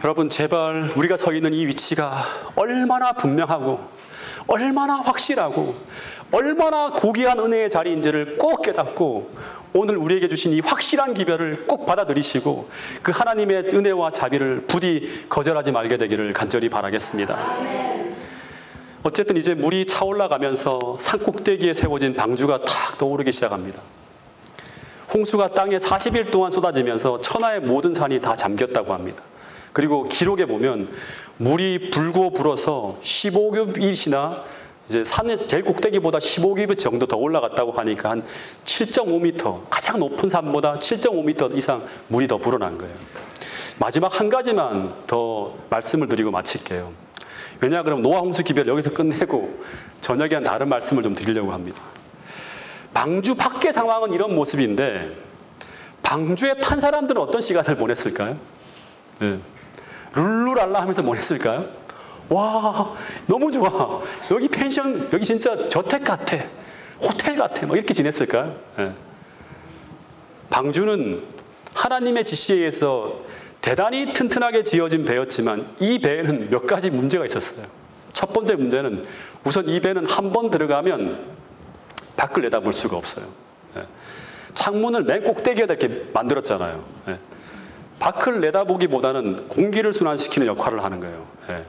여러분, 제발 우리가 서 있는 이 위치가 얼마나 분명하고 얼마나 확실하고 얼마나 고귀한 은혜의 자리인지를 꼭 깨닫고 오늘 우리에게 주신 이 확실한 기별을 꼭 받아들이시고 그 하나님의 은혜와 자비를 부디 거절하지 말게 되기를 간절히 바라겠습니다. 어쨌든 이제 물이 차올라가면서 산꼭대기에 세워진 방주가 탁 떠오르기 시작합니다. 홍수가 땅에 40일 동안 쏟아지면서 천하의 모든 산이 다 잠겼다고 합니다. 그리고 기록에 보면 물이 불고 불어서 15규빗이나 이제 산의 제일 꼭대기보다 15규빗 정도 더 올라갔다고 하니까 한 7.5m, 가장 높은 산보다 7.5m 이상 물이 더 불어난 거예요. 마지막 한 가지만 더 말씀을 드리고 마칠게요. 왜냐 그럼 노아 홍수 기별을 여기서 끝내고 저녁에 한 다른 말씀을 좀 드리려고 합니다. 방주 밖의 상황은 이런 모습인데 방주에 탄 사람들은 어떤 시간을 보냈을까요? 네. 룰루랄라 하면서 보냈을까요? 와, 너무 좋아. 여기 펜션, 여기 진짜 저택 같아. 호텔 같아. 뭐 이렇게 지냈을까요? 네. 방주는 하나님의 지시에 의해서 대단히 튼튼하게 지어진 배였지만 이 배에는 몇 가지 문제가 있었어요. 첫 번째 문제는 우선 이 배는 한 번 들어가면 밖을 내다볼 수가 없어요. 네. 창문을 맨 꼭대기에다 이렇게 만들었잖아요. 네. 밖을 내다보기보다는 공기를 순환시키는 역할을 하는 거예요. 네.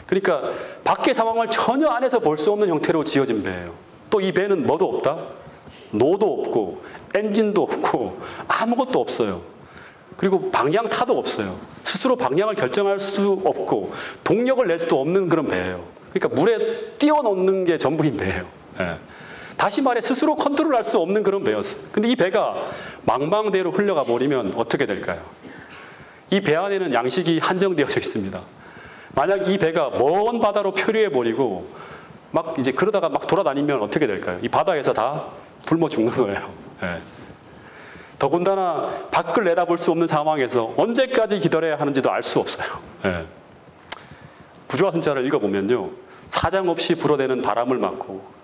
그러니까 밖의 상황을 전혀 안에서 볼 수 없는 형태로 지어진 배예요. 또 이 배는 뭐도 없다? 노도 없고 엔진도 없고 아무것도 없어요. 그리고 방향타도 없어요. 스스로 방향을 결정할 수 없고 동력을 낼 수도 없는 그런 배예요. 그러니까 물에 띄워놓는 게 전부인 배예요. 네. 다시 말해 스스로 컨트롤할 수 없는 그런 배였어요. 근데 이 배가 망망대해로 흘러가 버리면 어떻게 될까요? 이 배 안에는 양식이 한정되어져 있습니다. 만약 이 배가 먼 바다로 표류해 버리고 막 이제 그러다가 막 돌아다니면 어떻게 될까요? 이 바다에서 다 굶어 죽는 거예요. 네. 더군다나 밖을 내다볼 수 없는 상황에서 언제까지 기다려야 하는지도 알 수 없어요. 네. 부조화순자를 읽어보면요, 사정없이 불어대는 바람을 맞고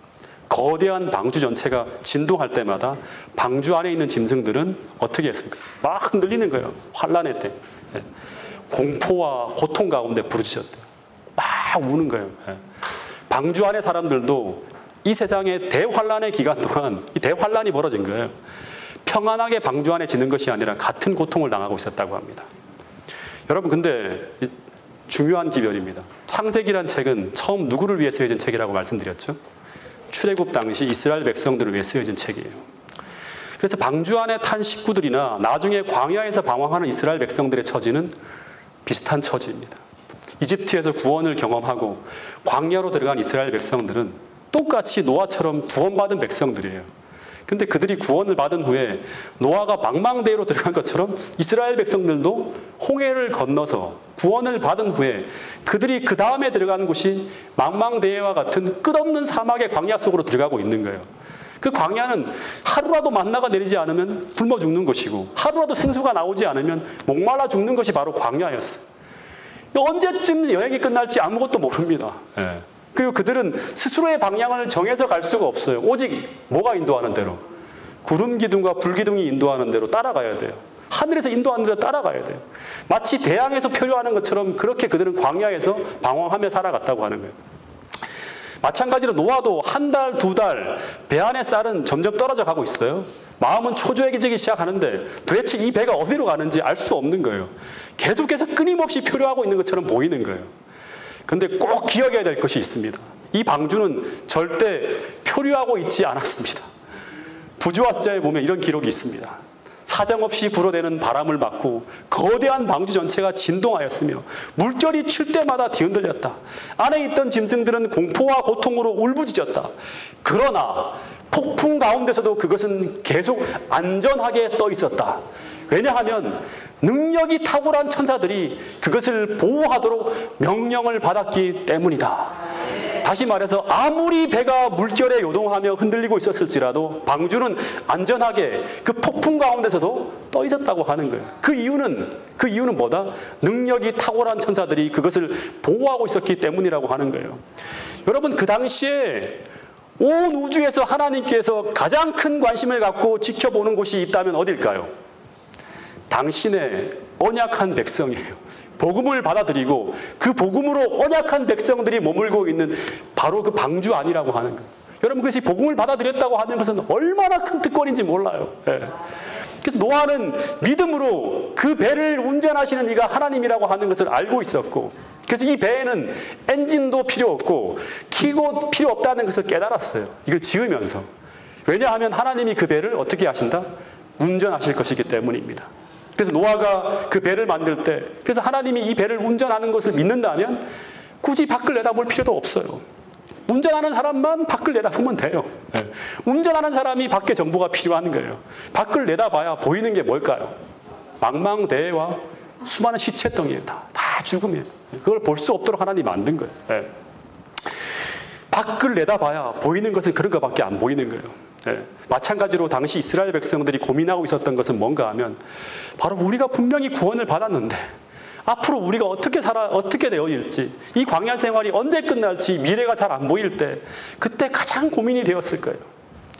거대한 방주 전체가 진동할 때마다 방주 안에 있는 짐승들은 어떻게 했을까요? 막 흔들리는 거예요. 환란의 때. 네. 공포와 고통 가운데 부르짖었대요. 막 우는 거예요. 네. 방주 안의 사람들도 이 세상의 대환란의 기간 동안 이 대환란이 벌어진 거예요. 평안하게 방주 안에 지는 것이 아니라 같은 고통을 당하고 있었다고 합니다. 여러분, 근데 중요한 기별입니다. 창세기란 책은 처음 누구를 위해 쓰여진 책이라고 말씀드렸죠? 출애굽 당시 이스라엘 백성들을 위해 쓰여진 책이에요. 그래서 방주 안에 탄 식구들이나 나중에 광야에서 방황하는 이스라엘 백성들의 처지는 비슷한 처지입니다. 이집트에서 구원을 경험하고 광야로 들어간 이스라엘 백성들은 똑같이 노아처럼 구원받은 백성들이에요. 근데 그들이 구원을 받은 후에 노아가 망망대해로 들어간 것처럼 이스라엘 백성들도 홍해를 건너서 구원을 받은 후에 그들이 그 다음에 들어가는 곳이 망망대해와 같은 끝없는 사막의 광야 속으로 들어가고 있는 거예요. 그 광야는 하루라도 만나가 내리지 않으면 굶어 죽는 것이고 하루라도 생수가 나오지 않으면 목말라 죽는 것이 바로 광야였어요. 언제쯤 여행이 끝날지 아무것도 모릅니다. 예. 그리고 그들은 스스로의 방향을 정해서 갈 수가 없어요. 오직 뭐가 인도하는 대로, 구름 기둥과 불 기둥이 인도하는 대로 따라가야 돼요. 하늘에서 인도하는 대로 따라가야 돼요. 마치 대양에서 표류하는 것처럼 그렇게 그들은 광야에서 방황하며 살아갔다고 하는 거예요. 마찬가지로 노아도 한 달, 두 달 배 안의 쌀은 점점 떨어져 가고 있어요. 마음은 초조해지기 시작하는데 도대체 이 배가 어디로 가는지 알 수 없는 거예요. 계속해서 끊임없이 표류하고 있는 것처럼 보이는 거예요. 근데 꼭 기억해야 될 것이 있습니다. 이 방주는 절대 표류하고 있지 않았습니다. 부조화순자에 보면 이런 기록이 있습니다. 사정없이 불어대는 바람을 맞고 거대한 방주 전체가 진동하였으며 물결이 칠 때마다 뒤흔들렸다. 안에 있던 짐승들은 공포와 고통으로 울부짖었다. 그러나 폭풍 가운데서도 그것은 계속 안전하게 떠 있었다. 왜냐하면 능력이 탁월한 천사들이 그것을 보호하도록 명령을 받았기 때문이다. 다시 말해서 아무리 배가 물결에 요동하며 흔들리고 있었을지라도 방주는 안전하게 그 폭풍 가운데서도 떠 있었다고 하는 거예요. 그 이유는 뭐다? 능력이 탁월한 천사들이 그것을 보호하고 있었기 때문이라고 하는 거예요. 여러분, 그 당시에 온 우주에서 하나님께서 가장 큰 관심을 갖고 지켜보는 곳이 있다면 어딜까요? 당신의 언약한 백성이에요. 복음을 받아들이고 그 복음으로 언약한 백성들이 머물고 있는 바로 그 방주 안이라고 하는 거예요. 여러분, 그것이 복음을 받아들였다고 하는 것은 얼마나 큰 특권인지 몰라요. 예. 그래서 노아는 믿음으로 그 배를 운전하시는 이가 하나님이라고 하는 것을 알고 있었고, 그래서 이 배에는 엔진도 필요 없고 키고 필요 없다는 것을 깨달았어요. 이걸 지으면서. 왜냐하면 하나님이 그 배를 어떻게 하신다? 운전하실 것이기 때문입니다. 그래서 노아가 그 배를 만들 때, 그래서 하나님이 이 배를 운전하는 것을 믿는다면 굳이 밖을 내다볼 필요도 없어요. 운전하는 사람만 밖을 내다보면 돼요. 네. 운전하는 사람이 밖에 정보가 필요한 거예요. 밖을 내다봐야 보이는 게 뭘까요? 망망대해와 수많은 시체덩이에요. 다 죽음이에요. 그걸 볼 수 없도록 하나님이 만든 거예요. 네. 밖을 내다봐야 보이는 것은 그런 것밖에 안 보이는 거예요. 네. 마찬가지로 당시 이스라엘 백성들이 고민하고 있었던 것은 뭔가 하면 바로 우리가 분명히 구원을 받았는데 앞으로 우리가 어떻게 되어질지, 이 광야 생활이 언제 끝날지 미래가 잘 안 보일 때, 그때 가장 고민이 되었을 거예요.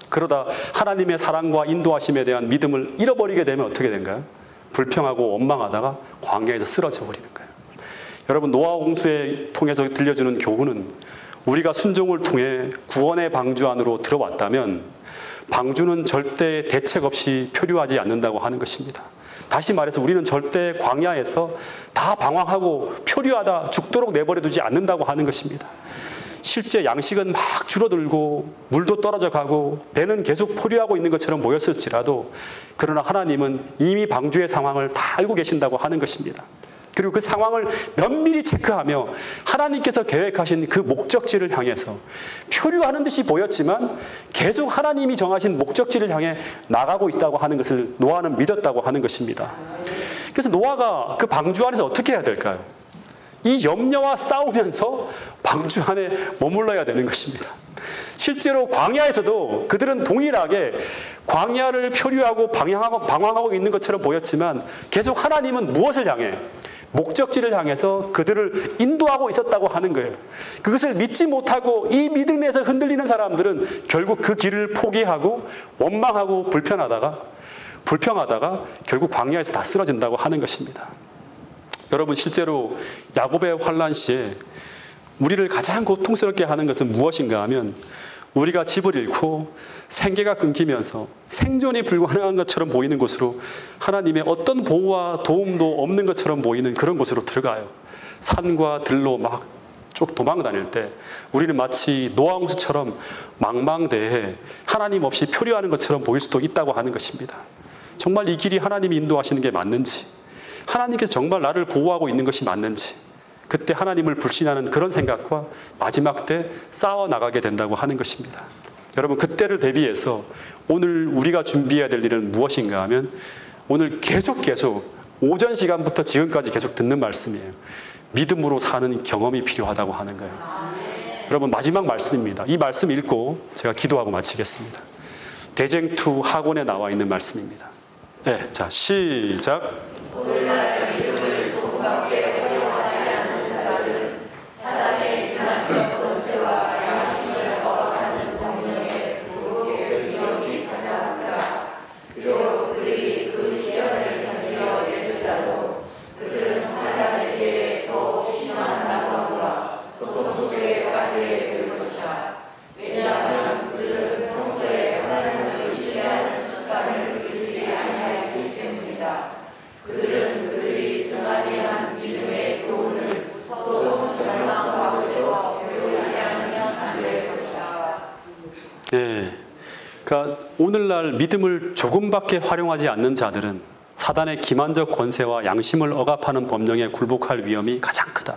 그러다 하나님의 사랑과 인도하심에 대한 믿음을 잃어버리게 되면 어떻게 된가요? 불평하고 원망하다가 광야에서 쓰러져 버리는 거예요. 여러분, 노아 홍수에 통해서 들려주는 교훈은 우리가 순종을 통해 구원의 방주 안으로 들어왔다면 방주는 절대 대책 없이 표류하지 않는다고 하는 것입니다. 다시 말해서 우리는 절대 광야에서 다 방황하고 표류하다 죽도록 내버려두지 않는다고 하는 것입니다. 실제 양식은 막 줄어들고 물도 떨어져 가고 배는 계속 포류하고 있는 것처럼 보였을지라도, 그러나 하나님은 이미 방주의 상황을 다 알고 계신다고 하는 것입니다. 그리고 그 상황을 면밀히 체크하며 하나님께서 계획하신 그 목적지를 향해서 표류하는 듯이 보였지만 계속 하나님이 정하신 목적지를 향해 나가고 있다고 하는 것을 노아는 믿었다고 하는 것입니다. 그래서 노아가 그 방주 안에서 어떻게 해야 될까요? 이 염려와 싸우면서 방주 안에 머물러야 되는 것입니다. 실제로 광야에서도 그들은 동일하게 광야를 표류하고 방황하고 있는 것처럼 보였지만 계속 하나님은 무엇을 향해? 목적지를 향해서 그들을 인도하고 있었다고 하는 거예요. 그것을 믿지 못하고 이 믿음에서 흔들리는 사람들은 결국 그 길을 포기하고 원망하고 불평하다가 결국 광야에서 다 쓰러진다고 하는 것입니다. 여러분, 실제로 야곱의 환난 시에 우리를 가장 고통스럽게 하는 것은 무엇인가 하면 우리가 집을 잃고 생계가 끊기면서 생존이 불가능한 것처럼 보이는 곳으로, 하나님의 어떤 보호와 도움도 없는 것처럼 보이는 그런 곳으로 들어가요. 산과 들로 막 쭉 도망 다닐 때 우리는 마치 노아 홍수처럼 망망대해 하나님 없이 표류하는 것처럼 보일 수도 있다고 하는 것입니다. 정말 이 길이 하나님이 인도하시는 게 맞는지, 하나님께서 정말 나를 보호하고 있는 것이 맞는지, 그때 하나님을 불신하는 그런 생각과 마지막 때 싸워나가게 된다고 하는 것입니다. 여러분, 그때를 대비해서 오늘 우리가 준비해야 될 일은 무엇인가 하면 오늘 계속 오전 시간부터 지금까지 계속 듣는 말씀이에요. 믿음으로 사는 경험이 필요하다고 하는 거예요. 여러분, 마지막 말씀입니다. 이 말씀 읽고 제가 기도하고 마치겠습니다. 대쟁투 학원에 나와 있는 말씀입니다. 네, 자, 시작. 오늘날 믿음을 조금밖에 활용하지 않는 자들은 사단의 기만적 권세와 양심을 억압하는 공명에 부르게 위력이 가장 크다. 비록 그들이 그 시련을 견뎌낼지라도 그들은 환난에게 더욱 심한 난관과 고통 속에 빠지게 될 것이다. 왜냐하면 그들은 평소에 하나님을 의지하는 습관을 들이지 아니하였기 때문이다. 그들은 그들이 등한히 한 믿음의 교훈을 소송 절망 가운데서 배우지 않으면 안 될 것이다. 네, 그러니까 오늘날 믿음을 조금밖에 활용하지 않는 자들은 사단의 기만적 권세와 양심을 억압하는 법령에 굴복할 위험이 가장 크다.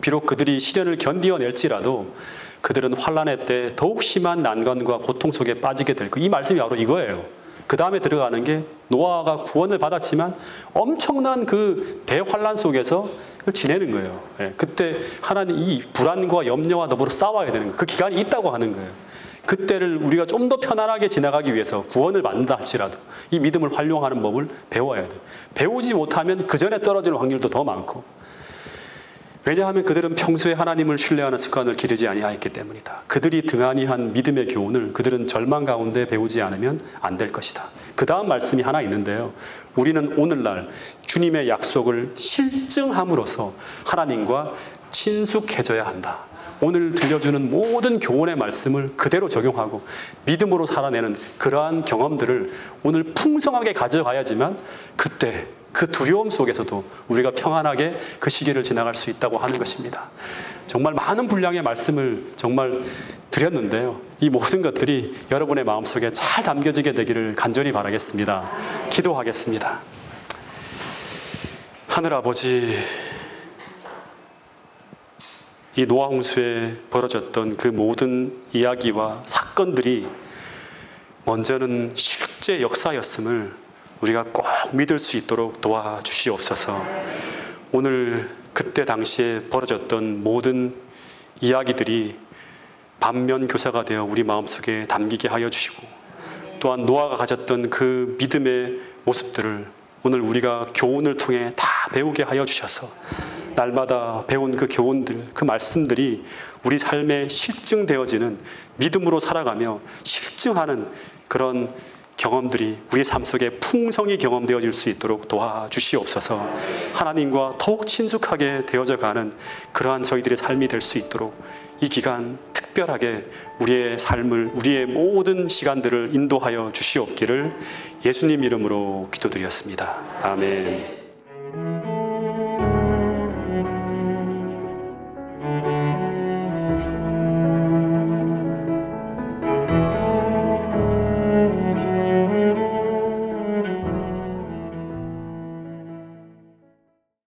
비록 그들이 시련을 견디어낼지라도 그들은 환난의 때 더욱 심한 난관과 고통 속에 빠지게 될 것. 이 말씀이 바로 이거예요. 그 다음에 들어가는 게 노아가 구원을 받았지만 엄청난 그 대환란 속에서 지내는 거예요. 예, 그때 하나님 이 불안과 염려와 더불어 싸워야 되는 거예요. 그 기간이 있다고 하는 거예요. 그때를 우리가 좀 더 편안하게 지나가기 위해서 구원을 받는다 할지라도 이 믿음을 활용하는 법을 배워야 돼요. 배우지 못하면 그 전에 떨어지는 확률도 더 많고, 왜냐하면 그들은 평소에 하나님을 신뢰하는 습관을 기르지 아니하였기 때문이다. 그들이 등한히 한 믿음의 교훈을 그들은 절망 가운데 배우지 않으면 안 될 것이다. 그 다음 말씀이 하나 있는데요. 우리는 오늘날 주님의 약속을 실증함으로써 하나님과 친숙해져야 한다. 오늘 들려주는 모든 교훈의 말씀을 그대로 적용하고 믿음으로 살아내는 그러한 경험들을 오늘 풍성하게 가져가야지만 그때 그 두려움 속에서도 우리가 평안하게 그 시기를 지나갈 수 있다고 하는 것입니다. 정말 많은 분량의 말씀을 정말 드렸는데요. 이 모든 것들이 여러분의 마음속에 잘 담겨지게 되기를 간절히 바라겠습니다. 기도하겠습니다. 하늘 아버지, 이 노아 홍수에 벌어졌던 그 모든 이야기와 사건들이 먼저는 실제 역사였음을 우리가 꼭 믿을 수 있도록 도와주시옵소서. 오늘 그때 당시에 벌어졌던 모든 이야기들이 반면교사가 되어 우리 마음속에 담기게 하여 주시고, 또한 노아가 가졌던 그 믿음의 모습들을 오늘 우리가 교훈을 통해 다 배우게 하여 주셔서 날마다 배운 그 교훈들, 그 말씀들이 우리 삶에 실증되어지는, 믿음으로 살아가며 실증하는 그런 경험들이 우리 삶 속에 풍성히 경험되어질 수 있도록 도와주시옵소서. 하나님과 더욱 친숙하게 되어져 가는 그러한 저희들의 삶이 될 수 있도록 이 기간 특별하게 우리의 삶을, 우리의 모든 시간들을 인도하여 주시옵기를 예수님 이름으로 기도드렸습니다. 아멘.